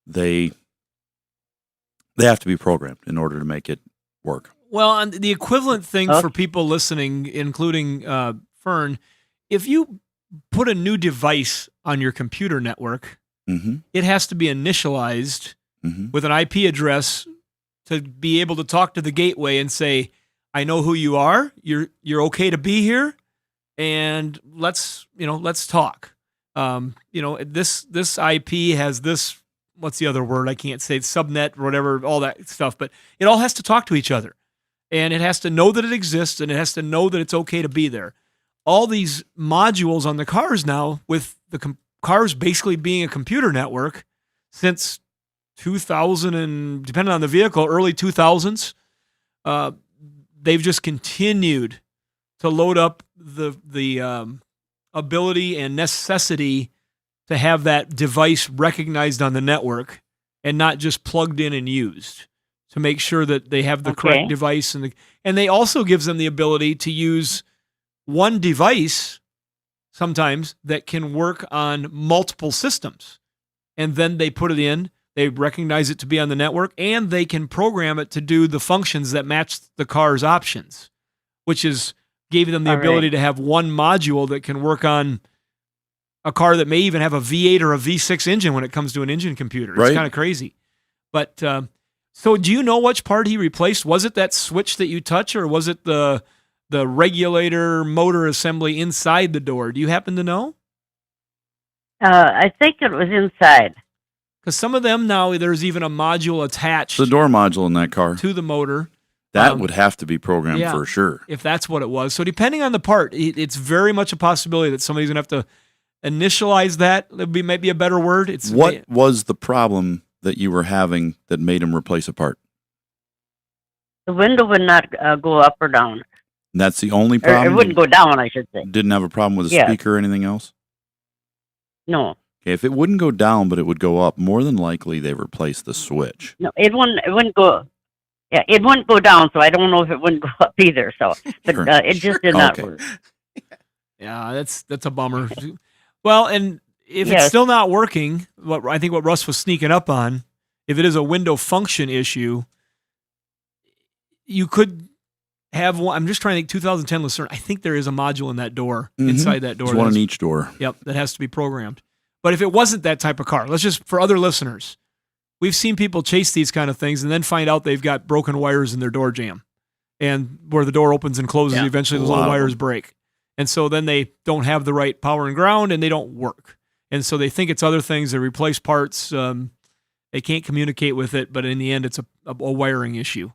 they have to be programmed in order to make it work. Well, and the equivalent thing for people listening, including Fern, if you put a new device on your computer network, it has to be initialized with an IP address to be able to talk to the gateway and say, I know who you are, you're okay to be here, and let's talk. This IP has this, what's the other word? I can't say, subnet or whatever, all that stuff, but it all has to talk to each other. And it has to know that it exists, and it has to know that it's okay to be there. All these modules on the cars now, with the cars basically being a computer network since 2000 and, depending on the vehicle, early 2000s, they've just continued to load up the ability and necessity to have that device recognized on the network and not just plugged in and used, to make sure that they have the correct device. And they also gives them the ability to use one device sometimes that can work on multiple systems. And then they put it in, they recognize it to be on the network, and they can program it to do the functions that match the car's options, which is gave them the ability to have one module that can work on a car that may even have a V8 or a V6 engine when it comes to an engine computer. It's kind of crazy. But so do you know which part he replaced? Was it that switch that you touch, or was it the regulator motor assembly inside the door? Do you happen to know? I think it was inside. Because some of them now, there's even a module attached. The door module in that car. To the motor. That would have to be programmed for sure. If that's what it was. So depending on the part, it's very much a possibility that somebody's going to have to initialize that. Might be a better word. What was the problem that you were having that made him replace a part? The window would not go up or down. And that's the only problem? It wouldn't go down, I should say. Didn't have a problem with the speaker or anything else? No. Okay, if it wouldn't go down but it would go up, more than likely they replaced the switch. No, it wouldn't go. Yeah, it wouldn't go down, so I don't know if it wouldn't go up either. So, but it just did not work. Yeah, that's a bummer. Well, and if it's still not working, I think what Russ was sneaking up on, if it is a window function issue, you could have one. I'm just trying to think. 2010 Lucerne. I think there is a module in that door, inside that door. There's one in each door. Yep, that has to be programmed. But if it wasn't that type of car, let's just, for other listeners, we've seen people chase these kind of things and then find out they've got broken wires in their door jamb, and where the door opens and closes, eventually those little wires break. And so then they don't have the right power and ground, and they don't work. And so they think it's other things. They replace parts. They can't communicate with it, but in the end, it's a wiring issue.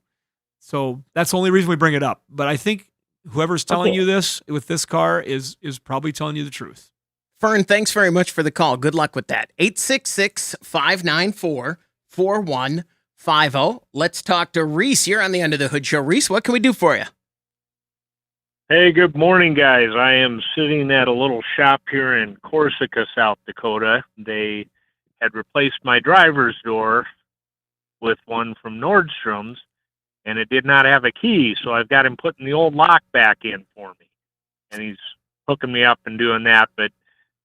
So that's the only reason we bring it up. But I think whoever's telling you this with this car is probably telling you the truth. Fern, thanks very much for the call. Good luck with that. 866-594-4150. Let's talk to Reese. You're on the Under the Hood Show. Reese, what can we do for you? Hey, good morning, guys. I am sitting at a little shop here in Corsica, South Dakota. They had replaced my driver's door with one from Nordstrom's, and it did not have a key, so I've got him putting the old lock back in for me. And he's hooking me up and doing that. But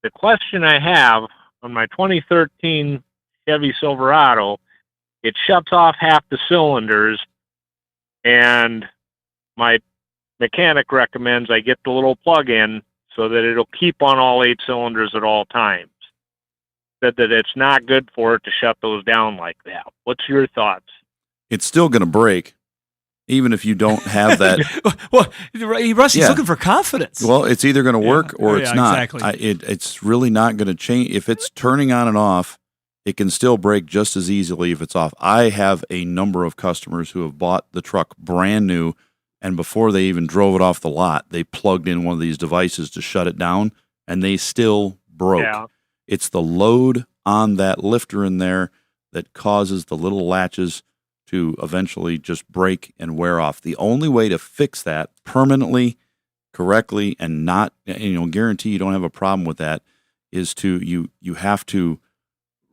the question I have on my 2013 Chevy Silverado, it shuts off half the cylinders, and my mechanic recommends I get the little plug-in so that it'll keep on all 8 cylinders at all times. Said that it's not good for it to shut those down like that. What's your thoughts? It's still going to break, even if you don't have that. Well, Rusty's looking for confidence. Well, it's either going to work or it's not. Exactly. It's really not going to change. If it's turning on and off, it can still break just as easily if it's off. I have a number of customers who have bought the truck brand new, and before they even drove it off the lot, they plugged in one of these devices to shut it down, and they still broke. Yeah. It's the load on that lifter in there that causes the little latches to eventually just break and wear off. The only way to fix that permanently, correctly, and not, guarantee you don't have a problem with that is you have to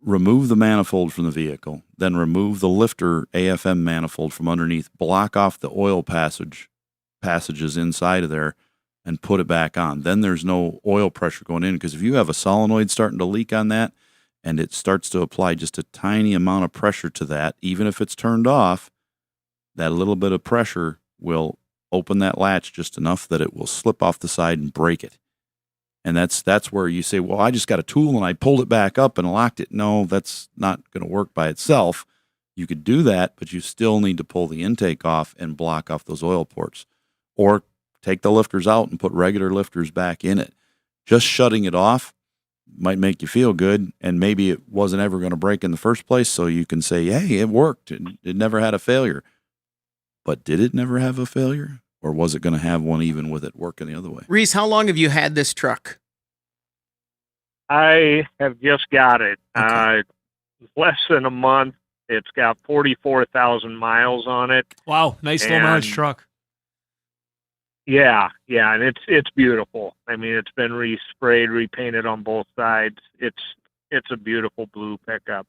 remove the manifold from the vehicle, then remove the lifter AFM manifold from underneath, block off the oil passages inside of there, and put it back on. Then there's no oil pressure going in, because if you have a solenoid starting to leak on that and it starts to apply just a tiny amount of pressure to that, even if it's turned off, that little bit of pressure will open that latch just enough that it will slip off the side and break it. And that's where you say, well, I just got a tool and I pulled it back up and locked it. No, that's not going to work by itself. You could do that, but you still need to pull the intake off and block off those oil ports. Or take the lifters out and put regular lifters back in it. Just shutting it off might make you feel good, and maybe it wasn't ever going to break in the first place, so you can say, hey, it worked. It never had a failure. But did it never have a failure? Or was it going to have one even with it working the other way? Reese, how long have you had this truck? I have just got it. Okay. Less than a month. It's got 44,000 miles on it. Wow, nice low mileage truck. Yeah, and it's beautiful. I mean, it's been resprayed, repainted on both sides. It's a beautiful blue pickup.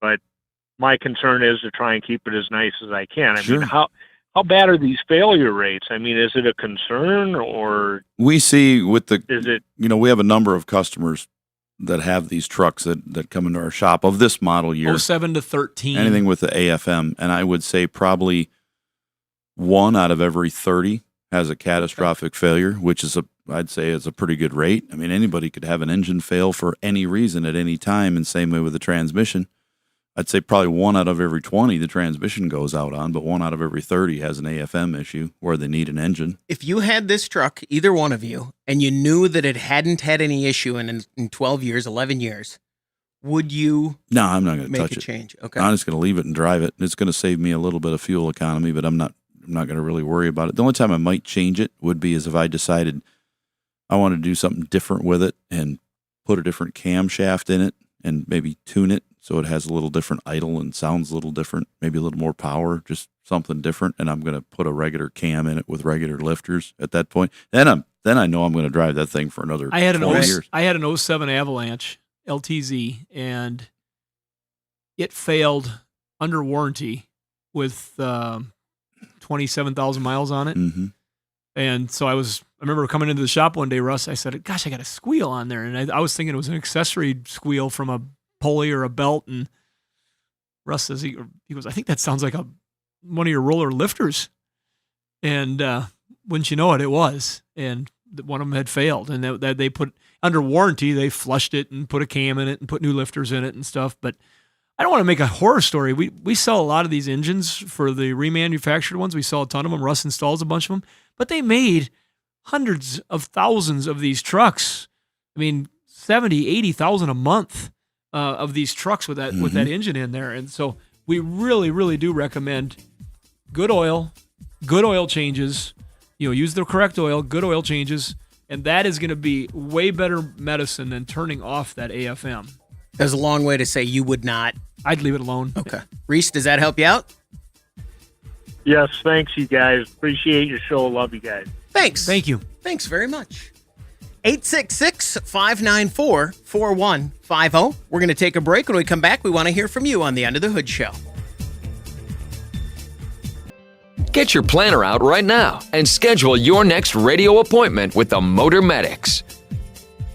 But my concern is to try and keep it as nice as I can. I mean, how bad are these failure rates? I mean, is it a concern, or we see with the is it? We have a number of customers that have these trucks that come into our shop of this model year, 07 to 13, anything with the AFM, and I would say probably 1 out of every 30 has a catastrophic failure, which is I'd say is a pretty good rate. I mean, anybody could have an engine fail for any reason at any time, and same way with the transmission. I'd say probably 1 out of every 20 the transmission goes out on, but 1 out of every 30 has an AFM issue where they need an engine. If you had this truck, either one of you, and you knew that it hadn't had any issue in 12 years, 11 years, would you No, I'm not going to touch make a it. change? Okay. I'm just going to leave it and drive it. It's going to save me a little bit of fuel economy, but I'm not going to really worry about it. The only time I might change it would be is if I decided I want to do something different with it and put a different camshaft in it and maybe tune it so it has a little different idle and sounds a little different, maybe a little more power, just something different. And I'm going to put a regular cam in it with regular lifters at that point. Then I know I'm going to drive that thing for another 20 years. I had an 07 Avalanche LTZ, and it failed under warranty with 27,000 miles on it. Mm-hmm. And so I remember coming into the shop one day, Russ, I said, gosh, I got a squeal on there. And I was thinking it was an accessory squeal from a pulley or a belt. And Russ says, he goes, I think that sounds like one of your roller lifters. And wouldn't you know it, it was. And one of them had failed. And they put, under warranty, they flushed it and put a cam in it and put new lifters in it and stuff. But I don't want to make a horror story. We sell a lot of these engines for the remanufactured ones. We sell a ton of them. Russ installs a bunch of them. But they made hundreds of thousands of these trucks. I mean, 70, 80,000 a month of these trucks with that engine in there. And so we really, really do recommend good oil changes. Use the correct oil, good oil changes, and that is going to be way better medicine than turning off that AFM. There's a long way to say you would not. I'd leave it alone. Okay. Reese, does that help you out? Yes, thanks, you guys. Appreciate your show. Love you guys. Thanks. Thank you. Thanks very much. 866-594-4150. We're going to take a break. When we come back, we want to hear from you on the Under the Hood Show. Get your planner out right now and schedule your next radio appointment with the Motor Medics.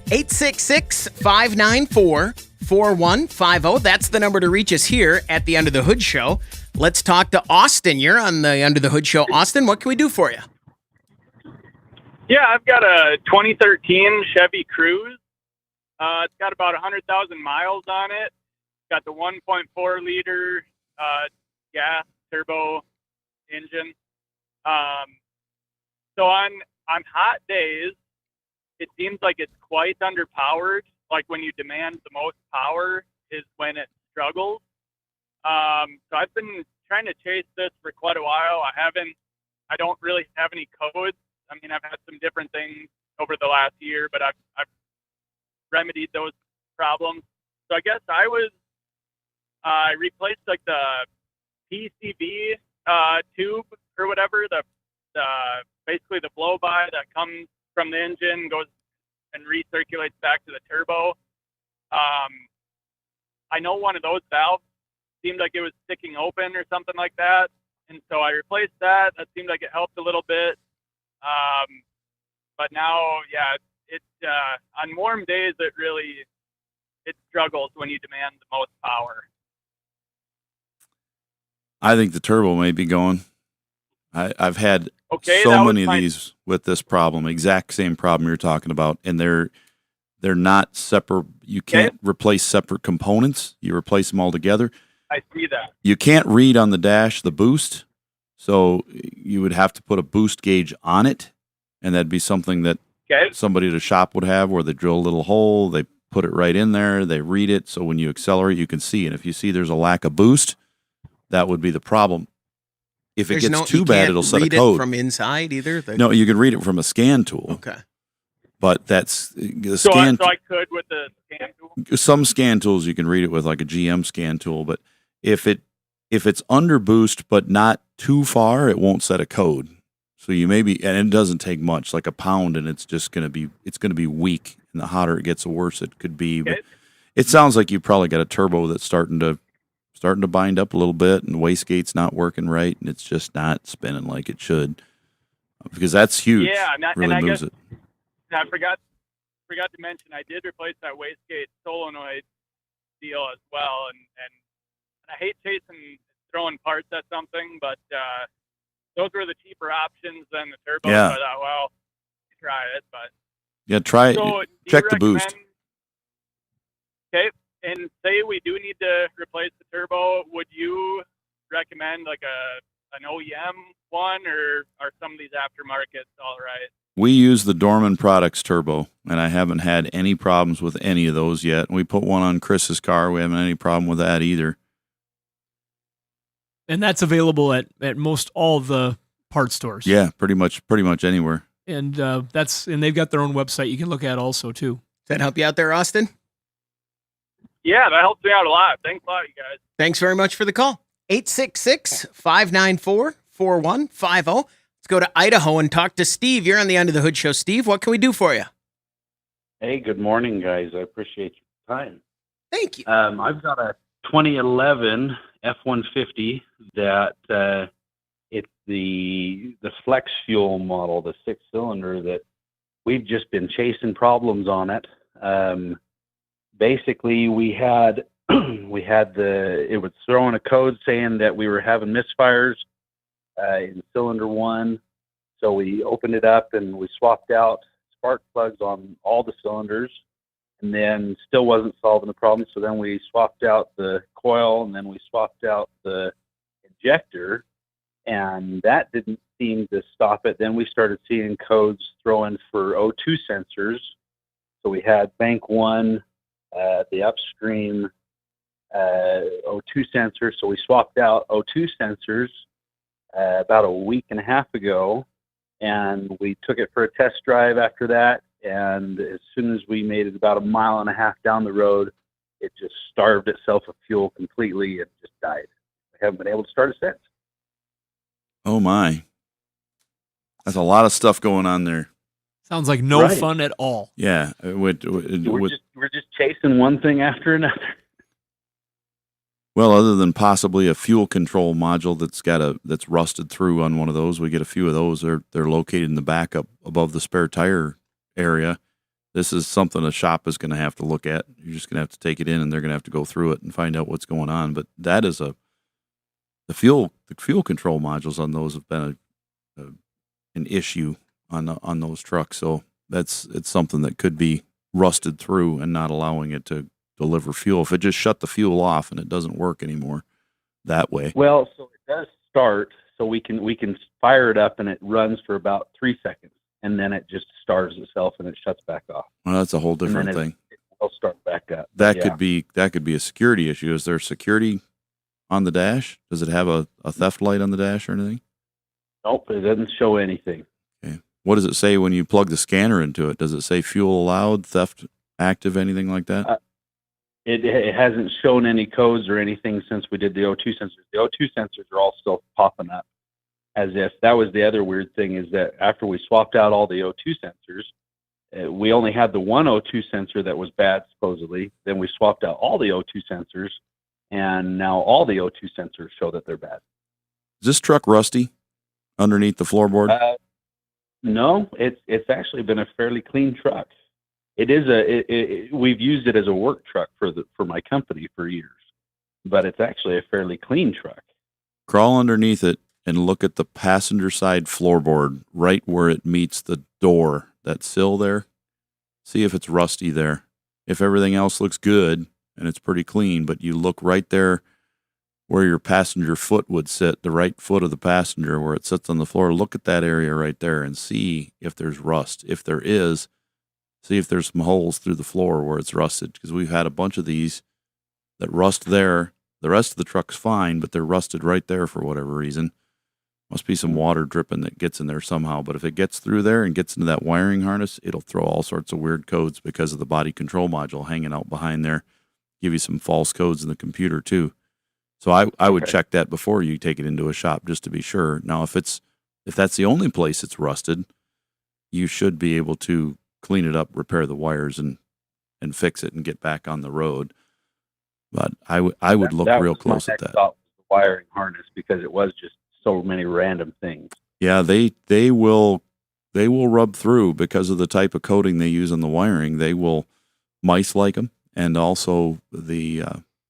866-594-4150. That's the number to reach us here at the Under the Hood Show. Let's talk to Austin. You're on the Under the Hood Show. Austin, what can we do for you? Yeah, I've got a 2013 Chevy Cruze. It's got about 100,000 miles on it. It's got the 1.4 liter gas turbo engine. So on hot days, it seems like it's quite underpowered. Like when you demand the most power is when it struggles. So I've been trying to chase this for quite a while. I don't really have any codes. I mean, I've had some different things over the last year, but I've remedied those problems. So I guess I replaced like the PCV tube or whatever, the basically the blow by that comes from the engine, goes and recirculates back to the turbo. I know one of those valves seemed like it was sticking open or something like that, and so I replaced that. That seemed like it helped a little bit. But now, yeah, it's on warm days it struggles when you demand the most power. I think the turbo may be going. I've had so many of these with this problem, exact same problem you're talking about, and they're not separate. You can't replace separate components. You replace them all together. I see that. You can't read on the dash the boost, so you would have to put a boost gauge on it, and that'd be something that somebody at a shop would have, where they drill a little hole, they put it right in there, they read it, so when you accelerate, you can see. And if you see there's a lack of boost, that would be the problem. If it gets too bad, it'll set a code. You can't read it from inside either? No, you can read it from a scan tool. Okay. But that's the so scan. So I could with the scan tool? Some scan tools you can read it with, like a GM scan tool. But if it's under boost but not too far, it won't set a code. So you maybe, and it doesn't take much, like a pound, and it's just going to be weak. And the hotter it gets, the worse it could be. But it sounds like you probably got a turbo that's starting to bind up a little bit, and the wastegate's not working right, and it's just not spinning like it should, because that's huge. Yeah, really and moves it. I forgot to mention I did replace that wastegate solenoid deal as well, and I hate throwing parts at something, but those were the cheaper options than the turbo. Yeah. So I thought, well, try it, but yeah, try it. So Check the boost. Okay. And say we do need to replace the turbo, would you recommend like an OEM one, or are some of these aftermarkets all right? We use the Dorman Products turbo, and I haven't had any problems with any of those yet. We put one on Chris's car. We haven't had any problem with that either. And that's available at most all of the parts stores. Yeah, pretty much anywhere. And they've got their own website you can look at also too. Does that help you out there, Austin? Yeah, that helps me out a lot. Thanks a lot, you guys. Thanks very much for the call. 866-594-4150. Let's go to Idaho and talk to Steve. You're on the Under the Hood Show. Steve, what can we do for you? Hey, good morning, guys. I appreciate your time. Thank you. I've got a 2011 F-150 that it's the flex fuel model, the 6-cylinder, that we've just been chasing problems on it. Basically, it was throwing a code saying that we were having misfires in cylinder 1. So we opened it up and we swapped out spark plugs on all the cylinders, and then still wasn't solving the problem. So then we swapped out the coil, and then we swapped out the injector, and that didn't seem to stop it. Then we started seeing codes throwing for O2 sensors. So we had bank 1, the upstream O2 sensor. So we swapped out O2 sensors about a week and a half ago, and we took it for a test drive after that. And as soon as we made it about a mile and a half down the road, it just starved itself of fuel completely and just died. We haven't been able to start it since. Oh my. That's a lot of stuff going on there. Sounds like no fun at all. Yeah. We're just chasing one thing after another. Well, other than possibly a fuel control module that's rusted through on one of those, we get a few of those. They're located in the back up above the spare tire area. This is something a shop is going to have to look at. You're just going to have to take it in, and they're going to have to go through it and find out what's going on. But that is the fuel control modules on those have been an issue on those trucks. So it's something that could be rusted through and not allowing it to deliver fuel. If it just shut the fuel off and it doesn't work anymore that way. Well, so it does start, so we can fire it up and it runs for about 3 seconds, and then it just starts itself and it shuts back off. Well, that's a whole different thing. It will start back up. That could be a security issue. Is there security on the dash? Does it have a theft light on the dash or anything? Nope, it doesn't show anything. Okay. What does it say when you plug the scanner into it? Does it say fuel allowed, theft active, anything like that? It hasn't shown any codes or anything since we did the O2 sensors. The O2 sensors are all still popping up, as if that was the other weird thing, is that after we swapped out all the O2 sensors, we only had the one O2 sensor that was bad, supposedly. Then we swapped out all the O2 sensors, and now all the O2 sensors show that they're bad. Is this truck rusty underneath the floorboard? No, it's actually been a fairly clean truck. It is we've used it as a work truck for my company for years, but it's actually a fairly clean truck. Crawl underneath it and look at the passenger side floorboard right where it meets the door, that sill there. See if it's rusty there. If everything else looks good and it's pretty clean, but you look right there where your passenger foot would sit, the right foot of the passenger where it sits on the floor, look at that area right there and see if there's rust. If there is, see if there's some holes through the floor where it's rusted, because we've had a bunch of these that rust there. The rest of the truck's fine, but they're rusted right there for whatever reason. Must be some water dripping that gets in there somehow. But if it gets through there and gets into that wiring harness, it'll throw all sorts of weird codes because of the body control module hanging out behind there. Give you some false codes in the computer too. So I would check that before you take it into a shop just to be sure. Now, if that's the only place it's rusted, you should be able to clean it up, repair the wires, and fix it and get back on the road. But I would look real close at that. Thought was the wiring harness, because it was just so many random things. Yeah, they will rub through because of the type of coating they use on the wiring. They will mice like them, and also the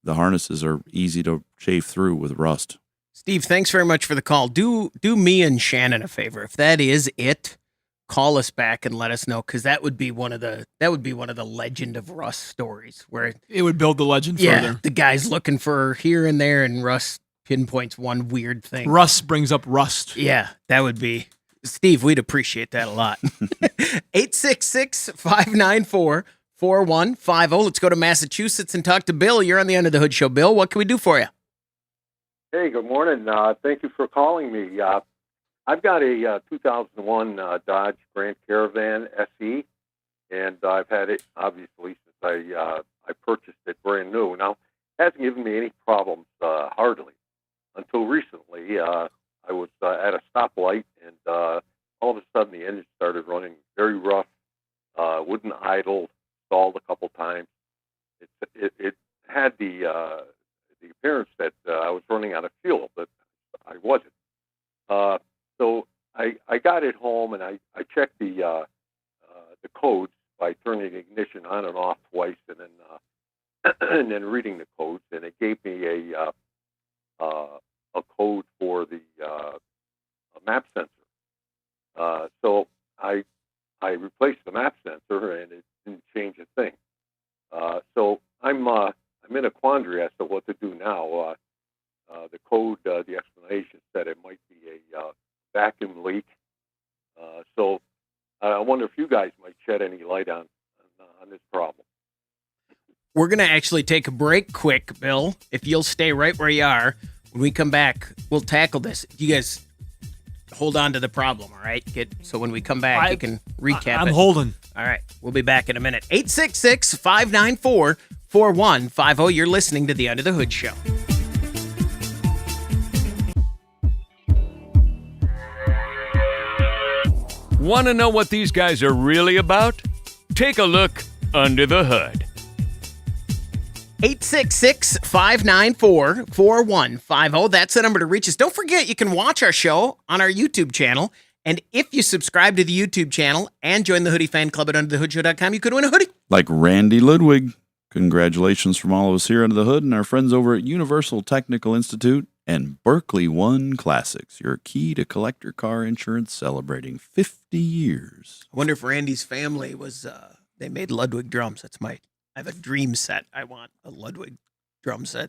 harnesses are easy to chafe through with rust. Steve, thanks very much for the call. Do me and Shannon a favor. If that is it, call us back and let us know, because that would be one of the legend of rust stories, where it would build the legend further. The guy's looking for here and there, and Russ pinpoints one weird thing. Russ brings up rust. Yeah, that would be Steve. We'd appreciate that a lot. 866-594-4150. Let's go to Massachusetts and talk to Bill. You're on the Under the Hood Show. Bill, what can we do for you? Hey, good morning. Thank you for calling me. I've got a 2001 Dodge Grand Caravan SE, and I've had it obviously since I purchased it brand new. Now, it hasn't given me any problems hardly until recently. I was at a stoplight, and all of a sudden the engine started running very rough, wouldn't idle, stalled a couple times. It had the appearance that I was running out of fuel, but I wasn't. So I got it home, and I checked the codes by turning the ignition on and off twice, and then reading the codes, and it gave me a code for the map sensor. So I replaced the map sensor, and it didn't change a thing. So I'm in a quandary as to what to do now. The code, the explanation said it might be a vacuum leak. So I wonder if you guys might shed any light on this problem. We're going to actually take a break quick, Bill. If you'll stay right where you are, when we come back, we'll tackle this. You guys hold on to the problem, all right? So when we come back, you can recap I'm it. holding. All right. We'll be back in a minute. 866-594-4150. You're listening to the Under the Hood Show. Want to know what these guys are really about? Take a look under the hood. 866-594-4150. That's the number to reach us. Don't forget, you can watch our show on our YouTube channel. And if you subscribe to the YouTube channel and join the Hoodie Fan Club at UnderTheHoodShow.com, you could win a hoodie. Like Randy Ludwig. Congratulations from all of us here under the hood and our friends over at Universal Technical Institute and Berkeley One Classics, your key to collector car insurance, celebrating 50 years. I wonder if Randy's family was, they made Ludwig drums. I have a dream set. I want a Ludwig drum set.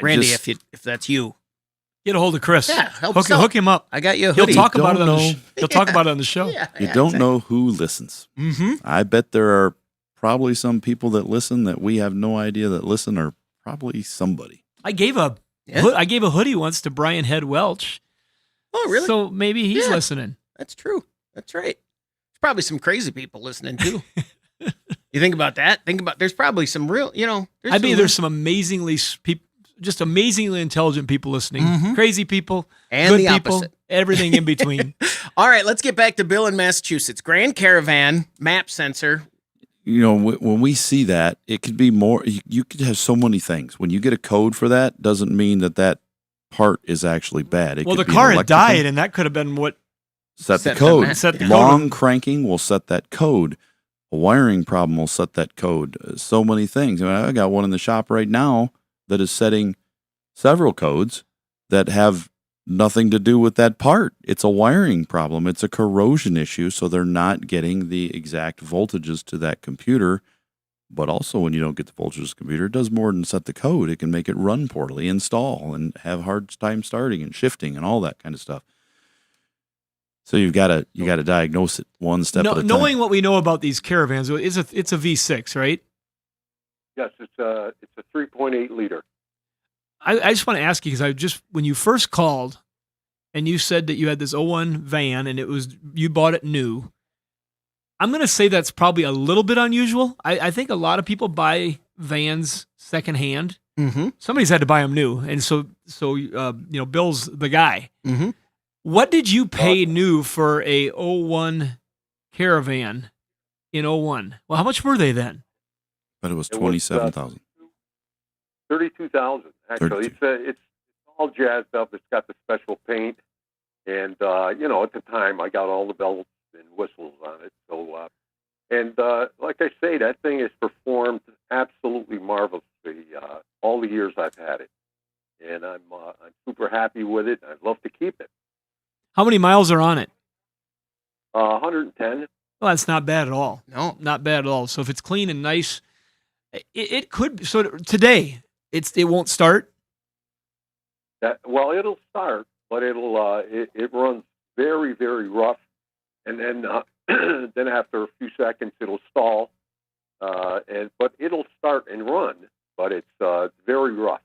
Randy, if that's you. Get a hold of Chris. Yeah, hook him up. I got you a He'll hoodie. talk about it on the He'll talk about it on the show. You don't know who listens. Mm-hmm. I bet there are probably some people that listen that we have no idea that listen, or probably somebody. I gave a hoodie once to Brian Head Welch. Oh, really? So maybe he's listening. That's true. That's right. There's probably some crazy people listening too. You think about that? There's probably some real, there's some amazingly intelligent people listening. Mhm. Crazy people, And good the people, opposite. everything in between. All right, let's get back to Bill in Massachusetts. Grand Caravan, map sensor. When we see that, it could be more. You could have so many things. When you get a code for that, doesn't mean that part is actually bad. It Well, the could be car an had electrical- died, and that could have been what Set the the code. map. Set the Long code. cranking will set that code. A wiring problem will set that code. So many things. I got one in the shop right now that is setting several codes that have nothing to do with that part. It's a wiring problem. It's a corrosion issue, so they're not getting the exact voltages to that computer. But also, when you don't get the voltages to the computer, it does more than set the code. It can make it run poorly, install, and have hard time starting and shifting and all that kind of stuff. So you got to diagnose it one step at a time. Knowing what we know about these Caravans, it's a V6, right? Yes, it's a 3.8 liter. I just want to ask you, because when you first called and you said that you had this 01 van and you bought it new, I'm going to say that's probably a little bit unusual. I think a lot of people buy vans secondhand. Mm-hmm. Somebody's had to buy them new. And so Bill's the guy. Mm-hmm. What did you pay new for a 01 Caravan in 01? Well, how much were they then? But it was 27,000. 32,000 actually. It's all jazzed up. It's got the special paint, and at the time I got all the bells and whistles on it. So, like I say, that thing has performed absolutely marvelously all the years I've had it, and I'm super happy with it. I'd love to keep it. How many miles are on it? 110. Well, that's not bad at all. No, not bad at all. So if it's clean and nice, it could. So today, it won't start. It'll start, but it runs very, very rough, and then then after a few seconds it'll stall, but it'll start and run, but it's very rough,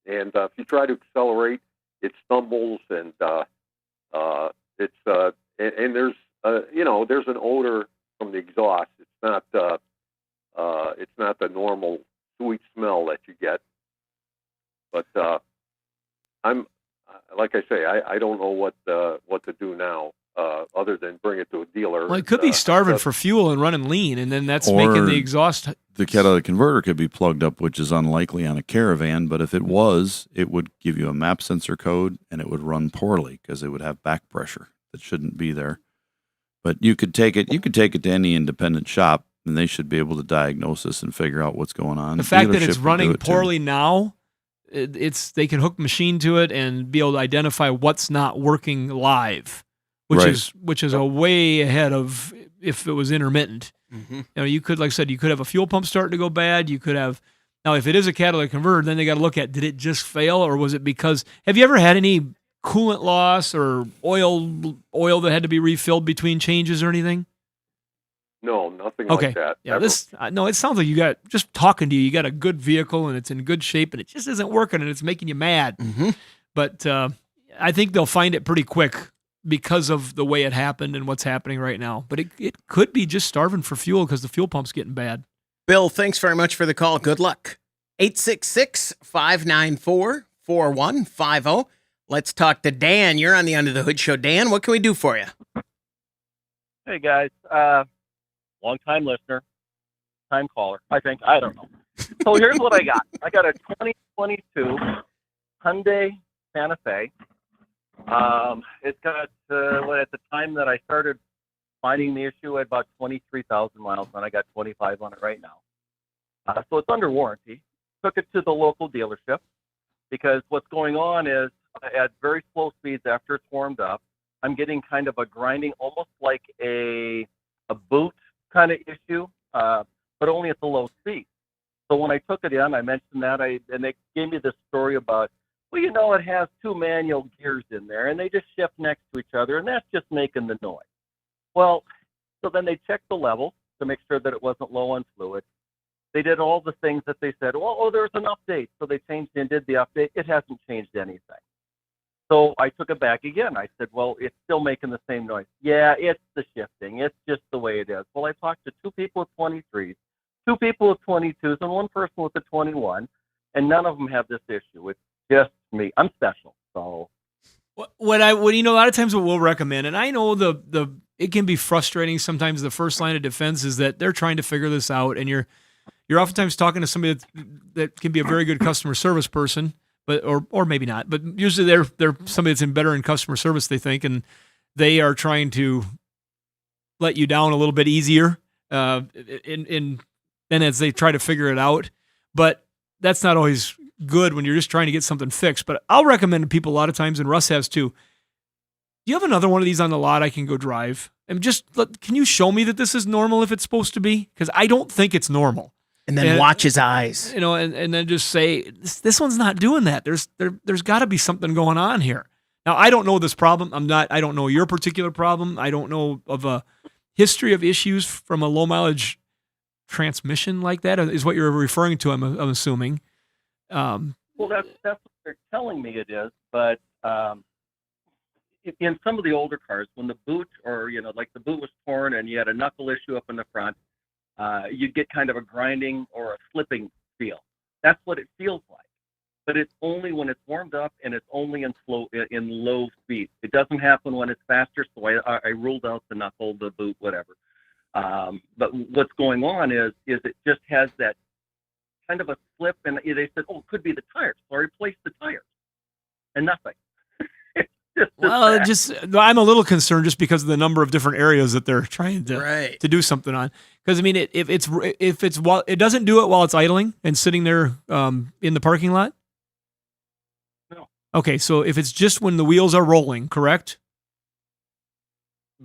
and if you try to accelerate, it stumbles, and there's there's an odor from the exhaust. It's not the normal sweet smell that you get, but I'm like I say, I don't know what to do now, other than bring it to a dealer. Well, it could be starving for fuel and running lean, and then that's making the exhaust. The catalytic converter could be plugged up, which is unlikely on a Caravan, but if it was, it would give you a map sensor code, and it would run poorly because it would have back pressure that shouldn't be there. But you could take it to any independent shop, and they should be able to diagnose this and figure out what's going on. The fact that it's Dealership would do running it too. poorly now, they can hook machine to it and be able to identify what's not working live, which is a way ahead of if it was intermittent. Mm-hmm. You could, like I said, you could have a fuel pump starting to go bad. You could have, now if it is a catalytic converter, then they got to look at, did it just fail, or was it because, have you ever had any coolant loss or oil that had to be refilled between changes or anything? No, nothing Okay. like that. Yeah, ever. no, it sounds like just talking to you, you got a good vehicle and it's in good shape and it just isn't working and it's making you mad. Mm-hmm. But I think they'll find it pretty quick because of the way it happened and what's happening right now. But it could be just starving for fuel because the fuel pump's getting bad. Bill, thanks very much for the call. Good luck. 866-594-4150. Let's talk to Dan. You're on the Under the Hood Show. Dan, what can we do for you? Hey, guys. Long-time listener, time caller, I think. I don't know. So here's what I got. I got a 2022 Hyundai Santa Fe. It's got, at the time that I started finding the issue, I had about 23,000 miles, and I got 25 on it right now. So it's under warranty. Took it to the local dealership because what's going on is at very slow speeds after it's warmed up, I'm getting kind of a grinding, almost like a boot kind of issue, but only at the low speed. So when I took it in, I mentioned that, and they gave me this story about, well, it has 2 manual gears in there, and they just shift next to each other, and that's just making the noise. Well, so then they checked the level to make sure that it wasn't low on fluid. They did all the things that they said, there's an update. So they changed and did the update. It hasn't changed anything. So I took it back again. I said, well, it's still making the same noise. Yeah, it's the shifting. It's just the way it is. Well, I talked to 2 people with 23s, 2 people with 22s, and 1 person with a 21, and none of them have this issue. It's just me. I'm special. So a lot of times what we'll recommend, and I know it can be frustrating sometimes. The first line of defense is that they're trying to figure this out, and you're oftentimes talking to somebody that can be a very good customer service person, but or maybe not. But usually they're somebody that's better in customer service, they think, and they are trying to let you down a little bit easier, and as they try to figure it out. But that's not always good when you're just trying to get something fixed. But I'll recommend to people a lot of times, and Russ has too. Do you have another one of these on the lot I can go drive? And can you show me that this is normal if it's supposed to be? Because I don't think it's normal. And then watch his eyes. And then just say, this one's not doing that. There's got to be something going on here. Now, I don't know this problem. I don't know your particular problem. I don't know of a history of issues from a low mileage transmission like that, is what you're referring to, I'm assuming. Well, that's what they're telling me it is, but in some of the older cars, when the boot like the boot was torn and you had a knuckle issue up in the front, you'd get kind of a grinding or a slipping feel. That's what it feels like. But it's only when it's warmed up, and it's only in low speed. It doesn't happen when it's faster, so I ruled out the knuckle, the boot, whatever. But what's going on is it just has that kind of a slip, and they said, it could be the tires. So I replaced the tires, and nothing. I'm a little concerned just because of the number of different areas that they're trying to do something on. Because if it doesn't do it while it's idling and sitting there in the parking lot. No. Okay, so if it's just when the wheels are rolling, correct?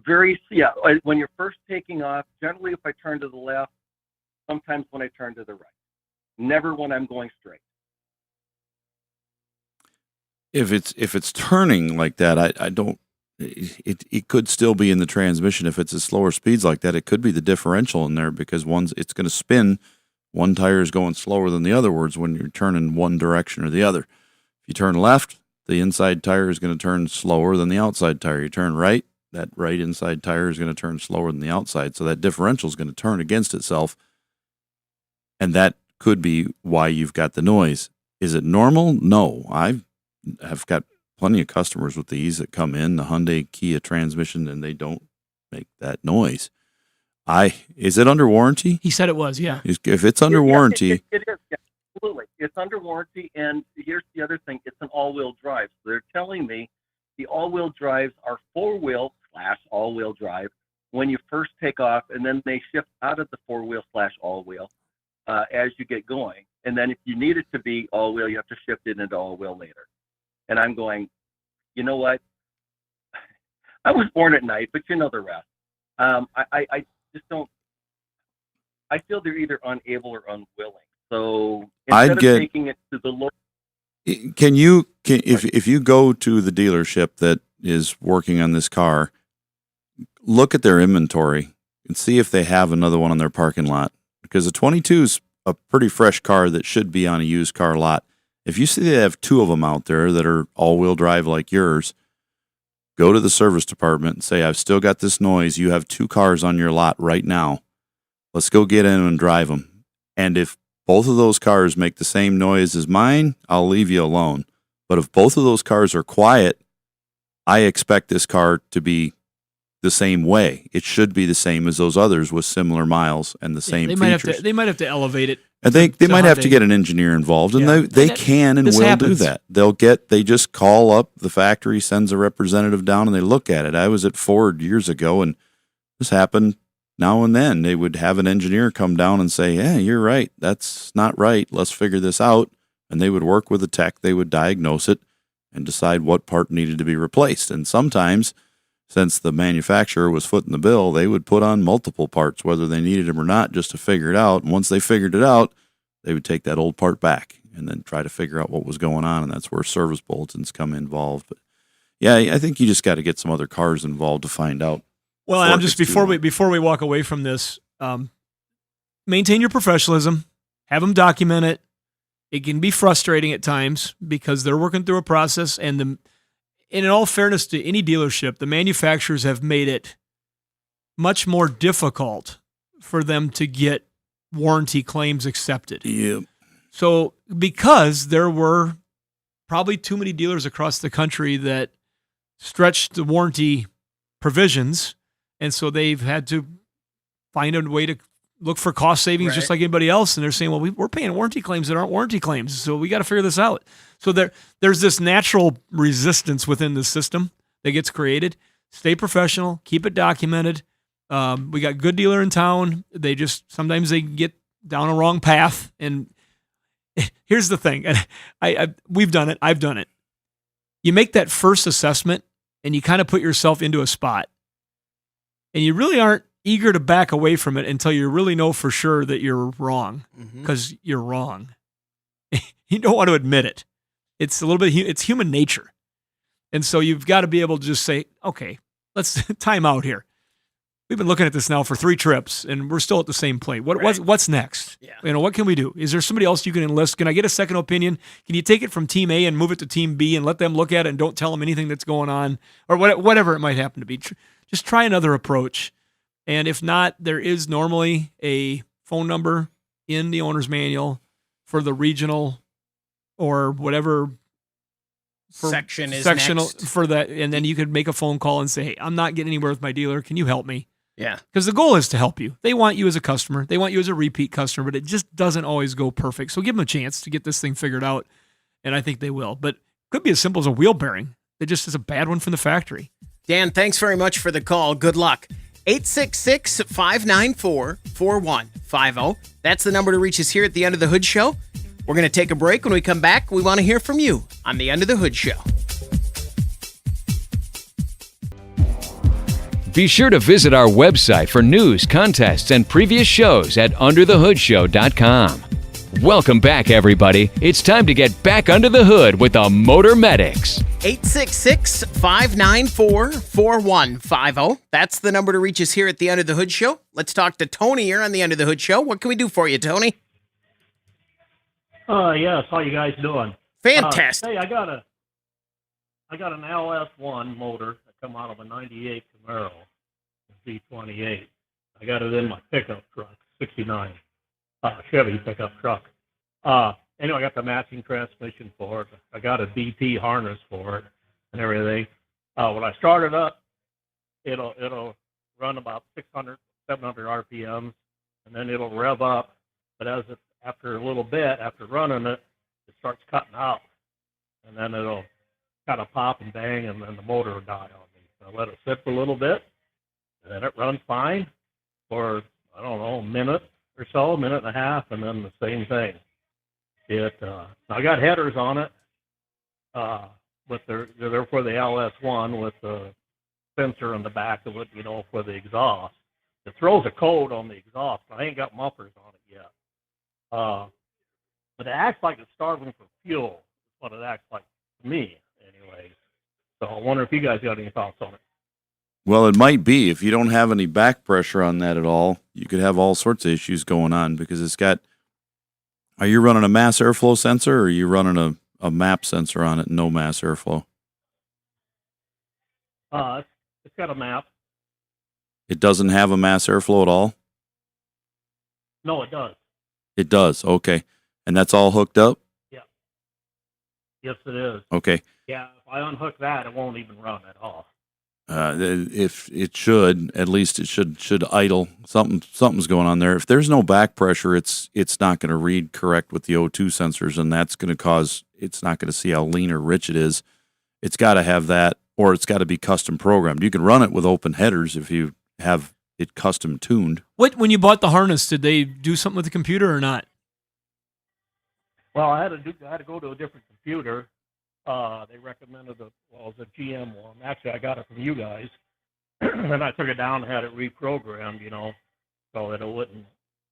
When you're first taking off, generally if I turn to the left, sometimes when I turn to the right. Never when I'm going straight. If it's turning like that, I don't. It could still be in the transmission. If it's at slower speeds like that, it could be the differential in there because it's going to spin. One tire is going slower than the other. Words when you're turning one direction or the other. If you turn left, the inside tire is going to turn slower than the outside tire. You turn right, that right inside tire is going to turn slower than the outside. So that differential is going to turn against itself, and that could be why you've got the noise. Is it normal? No, I've got plenty of customers with these that come in the Hyundai Kia transmission and they don't make that noise. Is it under warranty? He said it was, yeah. If it's under warranty, it is, yeah, absolutely. It's under warranty, and here's the other thing: it's an all-wheel drive. So they're telling me the all-wheel drives are 4-wheel / all-wheel drive when you first take off, and then they shift out of the 4-wheel / all-wheel as you get going. And then if you need it to be all-wheel, you have to shift it into all-wheel later. And I'm going, you know what? I was born at night, but you know the rest. I just don't. I feel they're either unable or unwilling. So instead of taking it to the low. If you go to the dealership that is working on this car, look at their inventory and see if they have another one on their parking lot, because the 22 is a pretty fresh car that should be on a used car lot. If you see they have 2 of them out there that are all-wheel drive like yours, go to the service department and say, I've still got this noise. You have 2 cars on your lot right now. Let's go get in and drive them. And if both of those cars make the same noise as mine, I'll leave you alone. But if both of those cars are quiet, I expect this car to be the same way. It should be the same as those others with similar miles and the same features. They might have to elevate it. And they might have to get an engineer involved, and they can and will do that. They just call up the factory, sends a representative down, and they look at it. I was at Ford years ago, and this happened now and then. They would have an engineer come down and say, "Yeah, you're right. That's not right. Let's figure this out." And they would work with the tech. They would diagnose it and decide what part needed to be replaced. And sometimes, since the manufacturer was footing the bill, they would put on multiple parts, whether they needed them or not, just to figure it out. And once they figured it out, they would take that old part back and then try to figure out what was going on. And that's where service bulletins come involved. But yeah, I think you just got to get some other cars involved to find out. Well, and I'm just before we walk away from this, maintain your professionalism, have them document it. It can be frustrating at times because they're working through a process, and in all fairness to any dealership, the manufacturers have made it much more difficult for them to get warranty claims accepted. Yep. So because there were probably too many dealers across the country that stretched the warranty provisions, and so they've had to find a way to look for cost savings just like anybody else. And they're saying, well, we're paying warranty claims that aren't warranty claims, so we got to figure this out. So there's this natural resistance within the system that gets created. Stay professional, keep it documented. We got good dealer in town. Sometimes they get down a wrong path. And here's the thing, and we've done it. I've done it. You make that first assessment and you kind of put yourself into a spot, and you really aren't eager to back away from it until you really know for sure that you're wrong, because you're wrong. You don't want to admit it. It's a little bit, it's human nature. And so you've got to be able to just say, okay, let's time out here. We've been looking at this now for 3 trips and we're still at the same place. What's next? Yeah. What can we do? Is there somebody else you can enlist? Can I get a second opinion? Can you take it from team A and move it to team B and let them look at it and don't tell them anything that's going on, or whatever it might happen to be? Just try another approach. And if not, there is normally a phone number in the owner's manual for the regional or whatever sectional next. For that. And then you could make a phone call and say, hey, I'm not getting anywhere with my dealer. Can you help me? Yeah. Because the goal is to help you. They want you as a customer. They want you as a repeat customer, but it just doesn't always go perfect. So give them a chance to get this thing figured out. And I think they will. But it could be as simple as a wheel bearing. It just is a bad one from the factory. Dan, thanks very much for the call. Good luck. 866-594-4150. That's the number to reach us here at the Under the Hood Show. We're going to take a break. When we come back, we want to hear from you on the Under the Hood Show. Be sure to visit our website for news, contests, and previous shows at underthehoodshow.com. Welcome back, everybody. It's time to get back under the hood with the Motor Medics. 866-594-4150. That's the number to reach us here at the Under the Hood Show. Let's talk to Tony here on the Under the Hood Show. What can we do for you, Tony? Yes. How you guys doing? Fantastic. Hey, I got an LS1 motor that come out of a 98 Camaro Z28. I got it in my pickup truck, 69 Chevy pickup truck. Anyway, I got the matching transmission for it. I got a DT harness for it and everything. When I start it up, it'll run about 600, 700 RPMs, and then it'll rev up. But after a little bit, after running it, it starts cutting out, and then it'll kind of pop and bang, and then the motor will die on me. So I let it sit for a little bit, and then it runs fine for, I don't know, a minute or so, a minute and a half, and then the same thing. I got headers on it, they're for the LS1 with the sensor in the back of it, for the exhaust. It throws a code on the exhaust, but I ain't got mufflers on it yet. But it acts like it's starving for fuel. That's what it acts like to me, anyways. So I wonder if you guys got any thoughts on it. Well, it might be. If you don't have any back pressure on that at all, you could have all sorts of issues going on because it's got. Are you running a mass airflow sensor, or are you running a map sensor on it, no mass airflow? It's got a map. It doesn't have a mass airflow at all? No, it does. It does. Okay. And that's all hooked up? Yeah. Yes, it is. Okay. Yeah, if I unhook that, it won't even run at all. If it should, at least it should idle. Something's going on there. If there's no back pressure, it's not going to read correct with the O2 sensors, and that's going to cause it's not going to see how lean or rich it is. It's got to have that, or it's got to be custom programmed. You can run it with open headers if you have it custom tuned. When you bought the harness, did they do something with the computer or not? Well, I had to go to a different computer. They recommended it was a GM one. Actually, I got it from you guys. And I took it down and had it reprogrammed, so that it wouldn't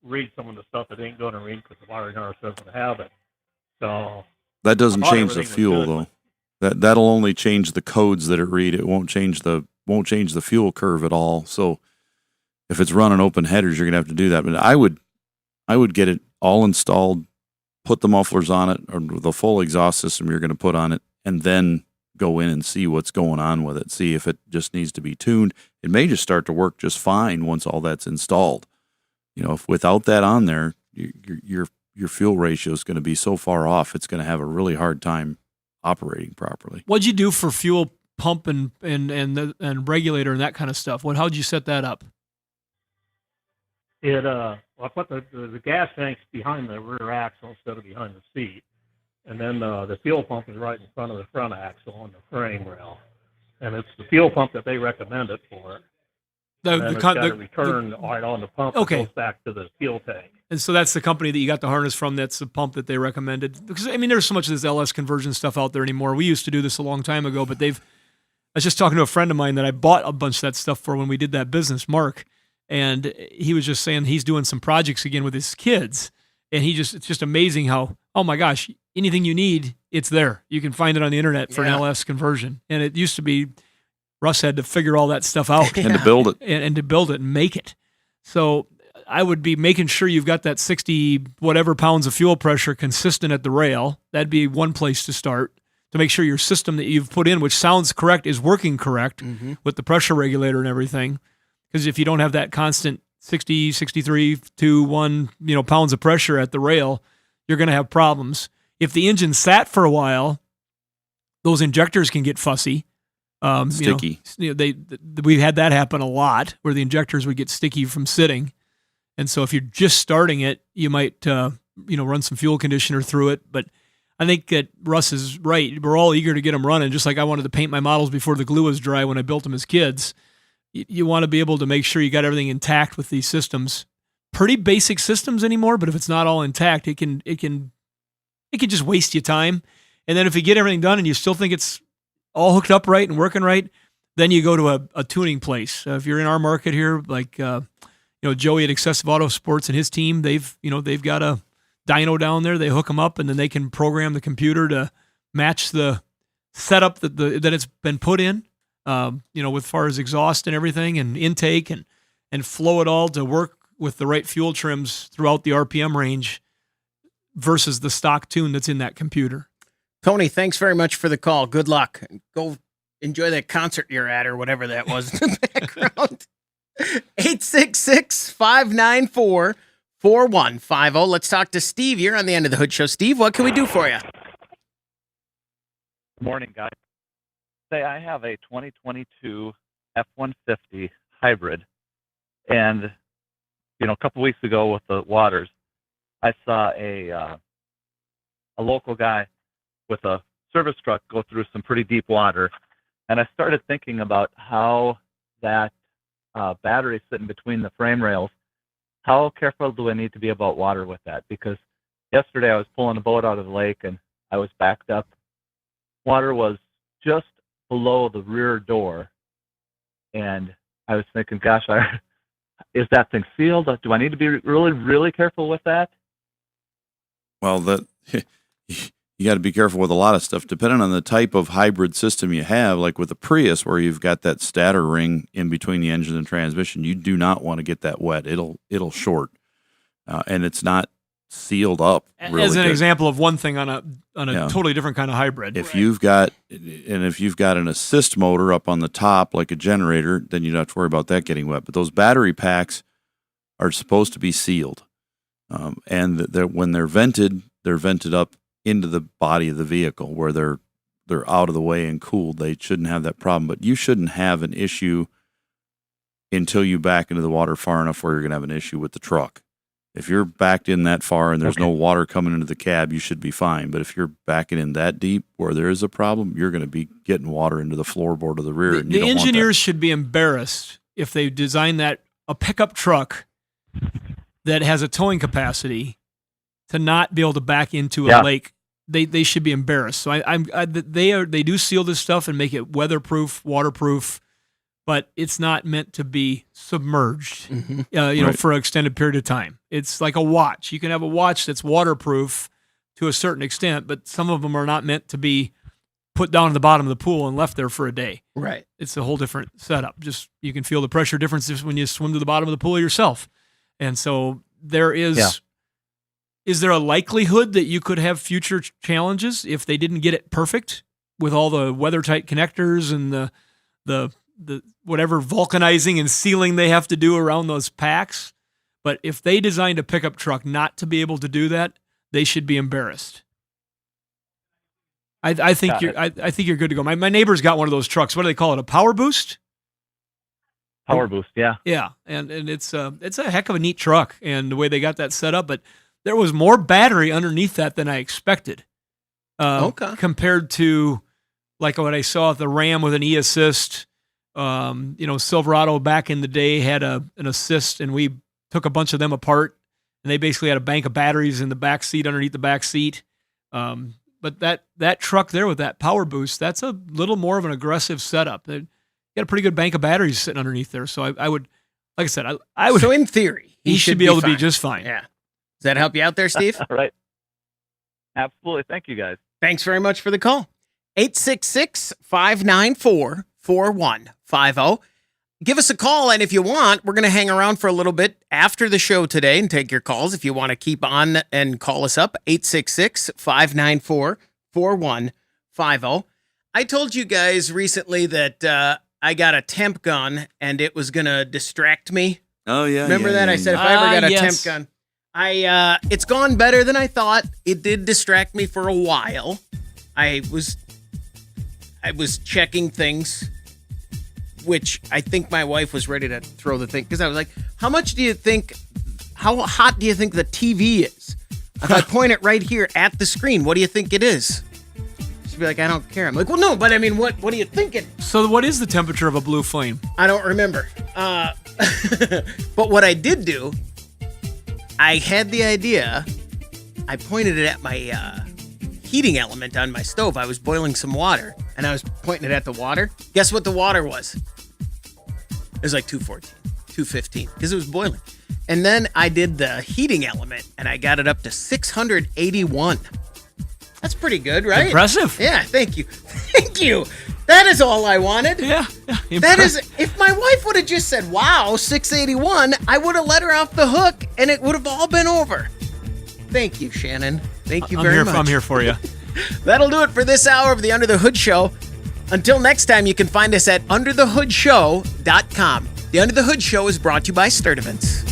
read some of the stuff it ain't going to read because the wiring harness doesn't have it. So that doesn't change the fuel, though. That'll only change the codes that it read. It won't change the fuel curve at all. So if it's running open headers, you're gonna have to do that. But I would get it all installed, put the mufflers on it, or the full exhaust system you're going to put on it, and then go in and see what's going on with it. See if it just needs to be tuned. It may just start to work just fine once all that's installed. If without that on there, your fuel ratio is going to be so far off, it's going to have a really hard time operating properly. What'd you do for fuel pump and regulator and that kind of stuff? How'd you set that up? I put the gas tanks behind the rear axle instead of behind the seat. And then the fuel pump is right in front of the front axle on the frame rail. And it's the fuel pump that they recommended for it. It's got to return right on the pump. Okay. It goes back to the fuel tank. And so that's the company that you got the harness from. That's the pump that they recommended. Because, there's so much of this LS conversion stuff out there anymore. We used to do this a long time ago, but I was just talking to a friend of mine that I bought a bunch of that stuff for when we did that business, Mark. And he was just saying he's doing some projects again with his kids. And it's just amazing how, oh my gosh, anything you need, it's there. You can find it on the internet for an LS conversion. And it used to be Russ had to figure all that stuff out. And to build it. And to build it and make it. So I would be making sure you've got that 60 whatever pounds of fuel pressure consistent at the rail. That'd be one place to start, to make sure your system that you've put in, which sounds correct, is working correct with the pressure regulator and everything. Because if you don't have that constant 60, 63 to 1 pounds of pressure at the rail, you're going to have problems. If the engine sat for a while, those injectors can get fussy. Sticky. We've had that happen a lot, where the injectors would get sticky from sitting. And so if you're just starting it, you might run some fuel conditioner through it. But I think that Russ is right. We're all eager to get them running, just like I wanted to paint my models before the glue was dry when I built them as kids. You want to be able to make sure you got everything intact with these systems. Pretty basic systems anymore, but if it's not all intact, it can just waste you time. And then if you get everything done and you still think it's all hooked up right and working right, then you go to a tuning place. If you're in our market here, like Joey at Excessive Auto Sports and his team, they've got a dyno down there. They hook them up, and then they can program the computer to match the setup that it's been put in. With far as exhaust and everything and intake and flow it all to work with the right fuel trims throughout the RPM range versus the stock tune that's in that computer. Tony, thanks very much for the call. Good luck. Go enjoy that concert you're at or whatever that was in the background. 866-594-4150. Let's talk to Steve. You're on the End of the Hood Show. Steve, what can we do for you? Good morning, guys. Say I have a 2022 F150 Hybrid, and a couple weeks ago with the waters, I saw a local guy with a service truck go through some pretty deep water, and I started thinking about how that battery sitting between the frame rails, how careful do I need to be about water with that? Because yesterday I was pulling a boat out of the lake and I was backed up. Water was just below the rear door, and I was thinking, gosh, is that thing sealed? Do I need to be really, really careful with that? Well, you got to be careful with a lot of stuff, depending on the type of hybrid system you have. Like with the Prius, where you've got that stator ring in between the engine and transmission, you do not want to get that wet. It'll short, and it's not sealed up. Really As an good. example of one thing on a totally different kind of hybrid. If you've got an assist motor up on the top, like a generator, then you don't have to worry about that getting wet. But those battery packs are supposed to be sealed, and when they're vented up into the body of the vehicle, where they're they're out of the way and cooled, they shouldn't have that problem. But you shouldn't have an issue until you back into the water far enough where you're going to have an issue with the truck. If you're backed in that far and there's no water coming into the cab, you should be fine. But if you're backing in that deep where there is a problem, you're going to be getting water into the floorboard of the rear. The engineers should be embarrassed if they design a pickup truck that has a towing capacity to not be able to back into a lake. They should be embarrassed. So they do seal this stuff and make it weatherproof, waterproof, but it's not meant to be submerged, for an extended period of time. It's like a watch. You can have a watch that's waterproof to a certain extent, but some of them are not meant to be put down in the bottom of the pool and left there for a day. Right. It's a whole different setup. Just you can feel the pressure difference when you swim to the bottom of the pool yourself. And so there is. Is there a likelihood that you could have future challenges if they didn't get it perfect with all the weather-tight connectors and the whatever vulcanizing and sealing they have to do around those packs? But if they designed a pickup truck not to be able to do that, they should be embarrassed. I think you're good to go. My neighbor's got one of those trucks. What do they call it? A Power Boost? Power Boost, yeah. Yeah, and it's a heck of a neat truck, and the way they got that set up, but there was more battery underneath that than I expected. Compared to like what I saw at the Ram with an e-assist. Silverado back in the day had an assist, and we took a bunch of them apart, and they basically had a bank of batteries in the back seat, underneath the back seat. But that truck there with that Power Boost, that's a little more of an aggressive setup. They got a pretty good bank of batteries sitting underneath there. So I would, like I said, I would. So in theory, he should be able to be just fine. Yeah. Does that help you out there, Steve? Right. Absolutely. Thank you, guys. Thanks very much for the call. 866-594-4150. Give us a call, and if you want, we're going to hang around for a little bit after the show today and take your calls. If you want to keep on and call us up, 866-594-4150. I told you guys recently that I got a temp gun, and it was going to distract me. Oh, yeah. Remember that? I said if I ever got a temp gun. It's gone better than I thought. It did distract me for a while. I was checking things, which I think my wife was ready to throw the thing, because I was like, how hot do you think the TV is? If I point it right here at the screen, what do you think it is? She'd be like, I don't care. I'm like, well, no, but I mean, what do you think it? So what is the temperature of a blue flame? I don't remember. But what I did do, I had the idea. I pointed it at my heating element on my stove. I was boiling some water, and I was pointing it at the water. Guess what the water was? It was like 214, 215, because it was boiling. And then I did the heating element, and I got it up to 681. That's pretty good, right? Impressive. Yeah, thank you. Thank you. That is all I wanted. Yeah. That is, if my wife would have just said, wow, 681, I would have let her off the hook, and it would have all been over. Thank you, Shannon. Thank you very much. I'm here for you. That'll do it for this hour of the Under the Hood Show. Until next time, you can find us at underthehoodshow.com. The Under the Hood Show is brought to you by Sturdivant's.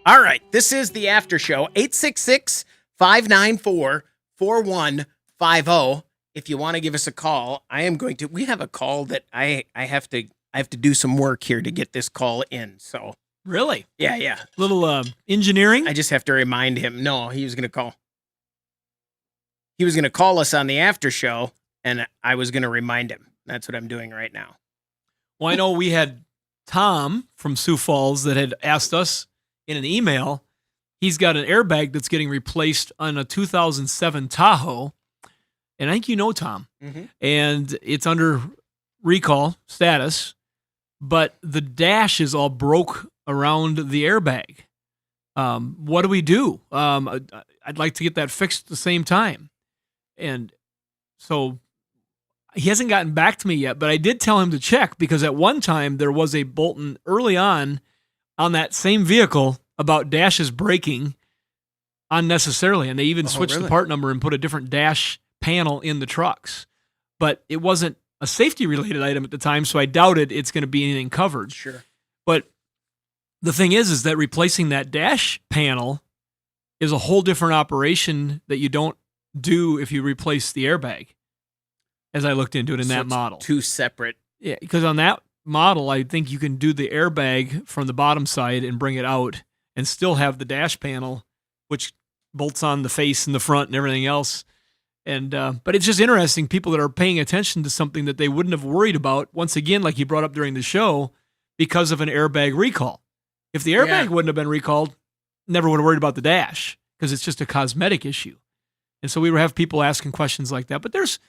All right, this is the after show, 866-594-4150. If you want to give us a call, we have a call that I have to do some work here to get this call in. So really? Yeah. Little engineering? I just have to remind him. No, he was going to call. He was going to call us on the after show, and I was going to remind him. That's what I'm doing right now. Well, I know we had Tom from Sioux Falls that had asked us in an email. He's got an airbag that's getting replaced on a 2007 Tahoe. And I think you know Tom. Mm-hmm. And it's under recall status, but the dash is all broke around the airbag. What do we do? I'd like to get that fixed at the same time. And so he hasn't gotten back to me yet, but I did tell him to check, because at one time there was a bulletin early on that same vehicle about dashes breaking unnecessarily. And they even switched the part number and put a different dash panel in the trucks. But it wasn't a safety related item at the time, so I doubted it's going to be anything covered. Sure. But the thing is that replacing that dash panel is a whole different operation that you don't do if you replace the airbag. As I looked into it in So that it's model. two separate. Yeah, because on that model, I think you can do the airbag from the bottom side and bring it out and still have the dash panel, which bolts on the face and the front and everything else. And but it's just interesting, people that are paying attention to something that they wouldn't have worried about, once again, like you brought up during the show, because of an airbag recall. If the airbag wouldn't have been recalled, never would have worried about the dash because it's just a cosmetic issue. And so we would have people asking questions like that. But there's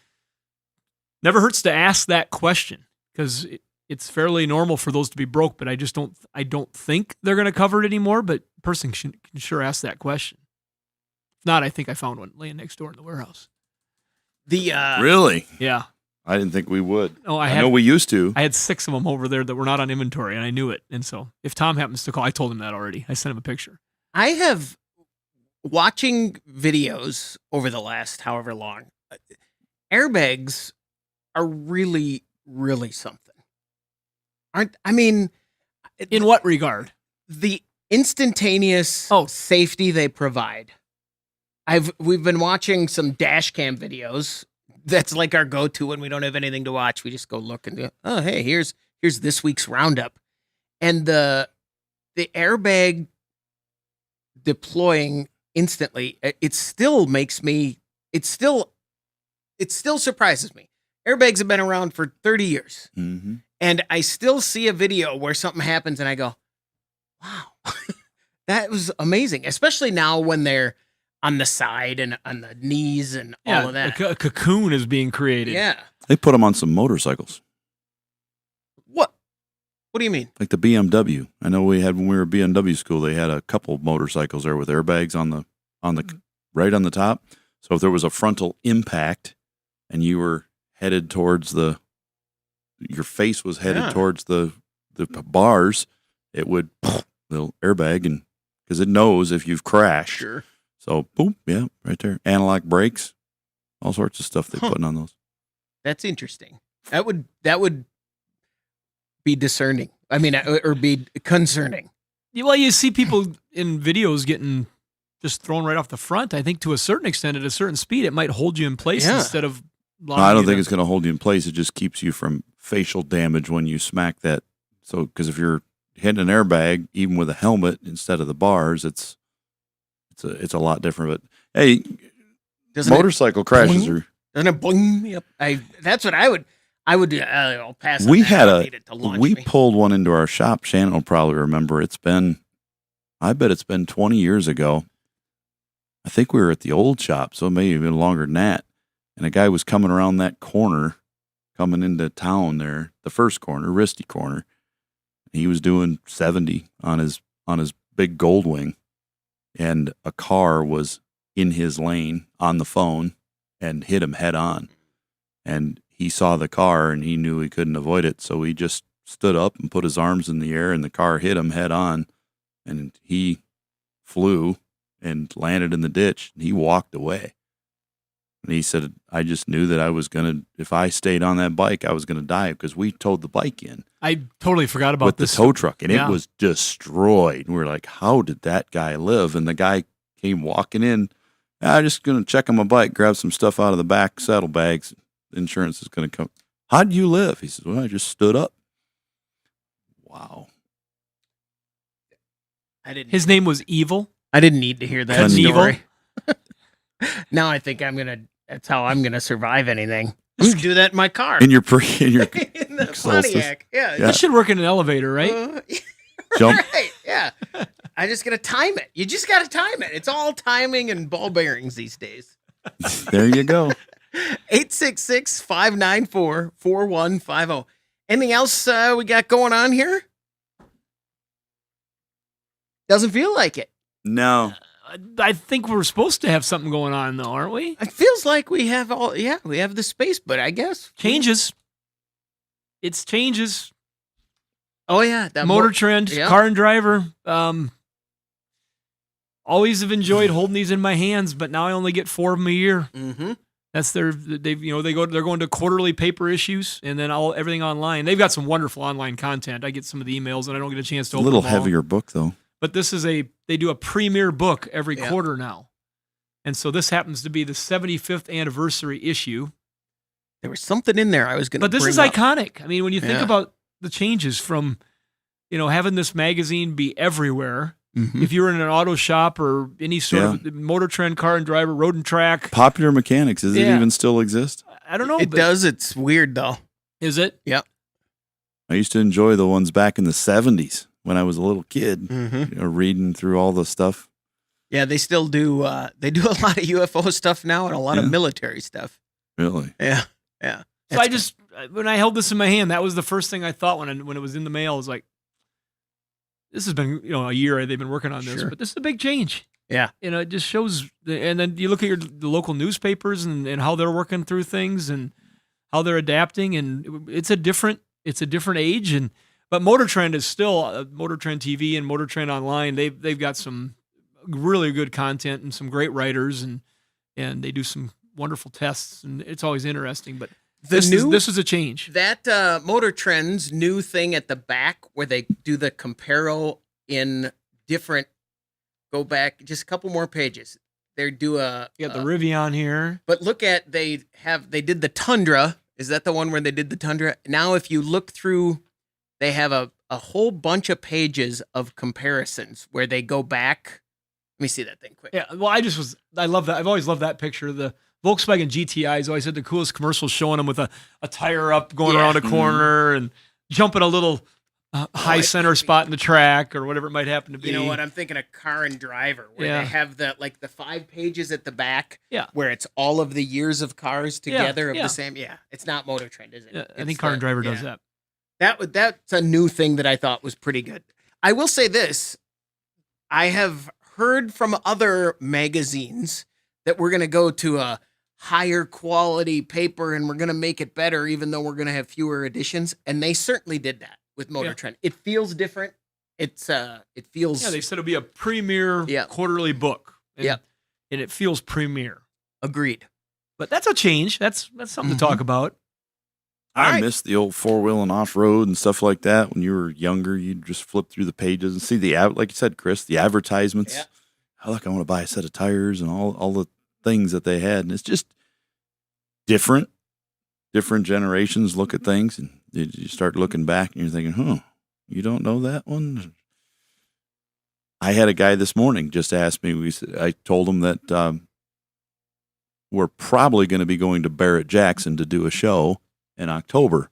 never hurts to ask that question because it's fairly normal for those to be broke, but I don't think they're going to cover it anymore, but a person can sure ask that question. If not, I think I found one laying next door in the warehouse. Really? Yeah. I didn't think we would. Oh, I know we used to. I had 6 of them over there that were not on inventory, and I knew it. And so if Tom happens to call, I told him that already. I sent him a picture. I have, watching videos over the last however long, airbags are really, really something. In what regard? The instantaneous safety they provide. We've been watching some dash cam videos. That's like our go-to when we don't have anything to watch. We just go look and go, oh, hey, here's this week's roundup. And the airbag deploying instantly, it still surprises me. Airbags have been around for 30 years. Mm-hmm. And I still see a video where something happens and I go, wow, that was amazing. Especially now when they're on the side and on the knees and all of that. A cocoon is being created. Yeah. They put them on some motorcycles. What do you mean? Like the BMW. I know we had, when we were at BMW school, they had a couple motorcycles there with airbags on the right on the top. So if there was a frontal impact and you were headed towards your face was headed towards the bars, it would little airbag, and because it knows if you've crashed. Sure. So boom, yeah, right there. Analog brakes, all sorts of stuff they're putting on those. That's interesting. That would be discerning. I mean, or be concerning. Well, you see people in videos getting just thrown right off the front. I think to a certain extent, at a certain speed, it might hold you in place instead of. No, I don't think it's going to hold you in place. It just keeps you from facial damage when you smack that. So, because if you're hitting an airbag, even with a helmet instead of the bars, it's a lot different. But hey, motorcycle crashes are. Doesn't it boing? Yep. That's what I would. I'll pass. We pulled one into our shop. Shannon will probably remember. I bet it's been 20 years ago. I think we were at the old shop, so it may have been longer than that. And a guy was coming around that corner, coming into town there, the first corner, Risty corner. He was doing 70 on his big Goldwing, and a car was in his lane on the phone and hit him head on. And he saw the car and he knew he couldn't avoid it, so he just stood up and put his arms in the air, and the car hit him head on, and he flew and landed in the ditch, and he walked away. And he said, I just knew that if I stayed on that bike, I was going to die, because we towed the bike in. I totally forgot about this. With the tow truck, and it was destroyed. And we were like, how did that guy live? And the guy came walking in. I'm just going to check on my bike, grab some stuff out of the back saddlebags. Insurance is going to come. How'd you live? He says, well, I just stood up. Wow. His name was Evil. I didn't need to hear that story. Now I think that's how I'm gonna survive anything. I'm gonna do that in my car. In your in the Pontiac. Yeah. That should work in an elevator, right? Jump. Right. Yeah. I just gotta time it. You just gotta time it. It's all timing and ball bearings these days. There you go. 866-594-4150. Anything else we got going on here? Doesn't feel like it. No. I think we're supposed to have something going on, though, aren't we? It feels like we have we have the space, but I guess. Changes. It's changes. Oh, yeah. That Motor Trend, Car and Driver. Always have enjoyed holding these in my hands, but now I only get 4 of them a year. Mm-hmm. That's they're going to quarterly paper issues and then everything online. They've got some wonderful online content. I get some of the emails and I don't get a chance to A open little them all. heavier book though. But this is they do a premier book every quarter now. And so this happens to be the 75th anniversary issue. There was something in there I was going to But this is iconic. I mean, when you think about the changes from, having this magazine be everywhere, if you were in an auto shop or any sort of Motor Trend, Car and Driver, Road and Track. Popular Mechanics, does it even still exist? I don't know. It does. It's weird, though. Is it? Yep. I used to enjoy the ones back in the 70s when I was a little kid, reading through all the stuff. Yeah, they still do. They do a lot of UFO stuff now and a lot of military stuff. Really? Yeah. Yeah. So when I held this in my hand, that was the first thing I thought when it was in the mail. I was like, this has been, a year they've been working on this, but this is a big change. Yeah. It just shows, and then you look at the local newspapers and how they're working through things and how they're adapting, and it's a different age. But Motor Trend is still Motor Trend TV and Motor Trend Online. They've got some really good content and some great writers, and they do some wonderful tests, and it's always interesting. But this is a change. That Motor Trend's new thing at the back where they do the comparo in different. Go back just a couple more pages. They do the Rivian here. But look at they did the Tundra. Is that the one where they did the Tundra? Now, if you look through, they have a whole bunch of pages of comparisons where they go back. Let me see that thing quick. Yeah, well, I love that. I've always loved that picture. The Volkswagen GTIs always had the coolest commercials showing them with a tire up going around a corner and jumping a little high center spot in the track or whatever it might happen to be. You know what? I'm thinking of Car and Driver where they have the 5 pages at the back where it's all of the years of cars together of the same. Yeah, it's not Motor Trend, is it? Yeah, I think Car and Driver does that. That's a new thing that I thought was pretty good. I will say this. I have heard from other magazines that we're going to go to a higher quality paper and we're going to make it better, even though we're going to have fewer editions. And they certainly did that with Motor Trend. It feels different. It feels. Yeah, they said it'll be a premier quarterly book. And it feels premier. Agreed. But that's a change. That's something to talk about. I miss the old 4-wheel and off-road and stuff like that. When you were younger, you'd just flip through the pages and see like you said, Chris, the advertisements. Yeah. Oh, look, I want to buy a set of tires and all the things that they had. And it's just different generations look at things, and you start looking back and you're thinking, you don't know that one? I had a guy this morning just ask me, I told him that we're probably going to be going to Barrett-Jackson to do a show in October,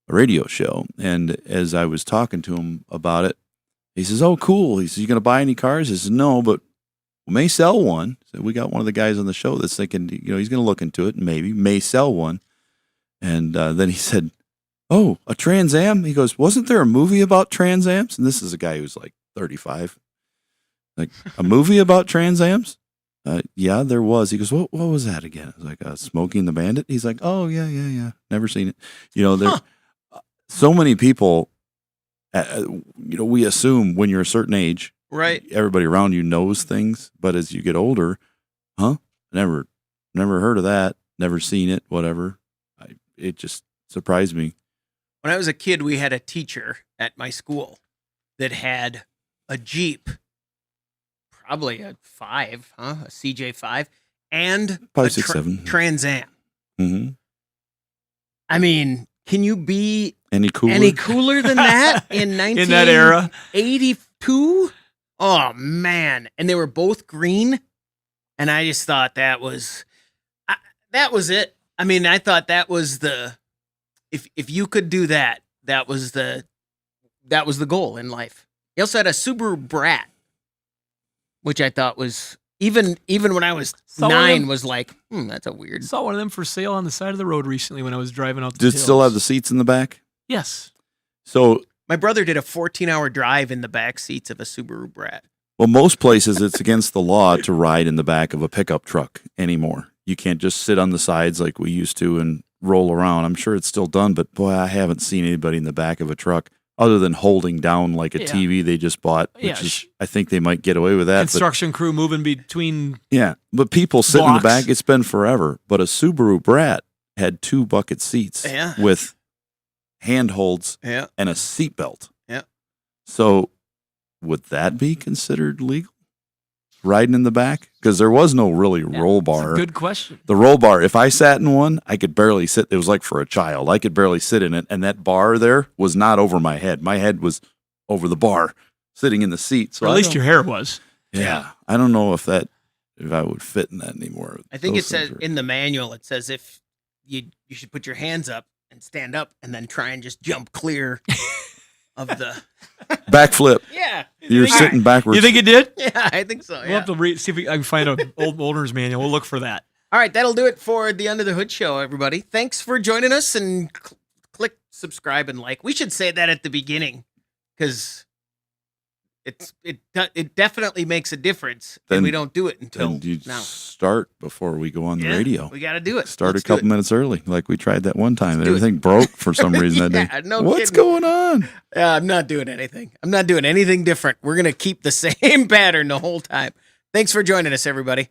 a radio show. And as I was talking to him about it, he says, oh, cool. He says, you going to buy any cars? I said, no, but we may sell one. So we got one of the guys on the show that's thinking, he's going to look into it and may sell one. And then he said, oh, a Trans Am? He goes, wasn't there a movie about Trans Ams? And this is a guy who's like 35. Like, a movie about Trans Ams? Yeah, there was. He goes, what was that again? I was like, Smokey and the Bandit? He's like, oh, yeah. Never seen it. There so many people, we assume when you're a certain age, right? Everybody around you knows things, but as you get older, never heard of that, never seen it, whatever. It just surprised me. When I was a kid, we had a teacher at my school that had a Jeep, probably a 5, a CJ5, and 5, 6, 7 Trans Am. Mm-hmm. I mean, can you be any cooler than that in in that era? 82? Oh man! And they were both green, and I just thought that was it. I mean, I thought that was if you could do that, that was the goal in life. He also had a Subaru Brat, which I thought was even when I was 9 was like, that's a weird. Saw one of them for sale on the side of the road recently when I was driving out the Did it still have the seats in the back? Yes. So my brother did a 14-hour drive in the back seats of a Subaru Brat. Well, most places it's against the law to ride in the back of a pickup truck anymore. You can't just sit on the sides like we used to and roll around. I'm sure it's still done, but boy, I haven't seen anybody in the back of a truck other than holding down like a Yeah. TV they just bought, which Yeah, is, I think they might get away with that. Construction crew moving between. But, yeah, but people sitting in the blocks. back, it's been forever. But a Subaru Brat had 2 bucket seats Yeah. with handholds Yeah. and a seatbelt. Yeah. So would that be considered legal? Riding in the back? Because there was no really roll bar. Good question. The roll bar, if I sat in one, I could barely sit. It was like for a child. I could barely sit in it. And that bar there was not over my head. My head was over the bar, sitting in the seat. So Or at least your hair was. Yeah. I don't know if I would fit in that anymore. I think Those it says things are- in the manual, it says if you should put your hands up and stand up and then try and just jump clear of the backflip. Yeah. You're sitting backwards. You think it did? Yeah, I think so. We'll have to see if I can find an old owner's manual. We'll look for that. All right, that'll do it for the Under the Hood show, everybody. Thanks for joining us, and click subscribe and like. We should say that at the beginning because it definitely makes a difference, and we don't do it until Then you now. start before we go on the radio. We got to do it. Start Let's a do couple minutes early, like we tried that one time. do it. Everything broke for some reason that Yeah, day. no What's kidding. going on? I'm not doing anything. I'm not doing anything different. We're going to keep the same pattern the whole time. Thanks for joining us, everybody.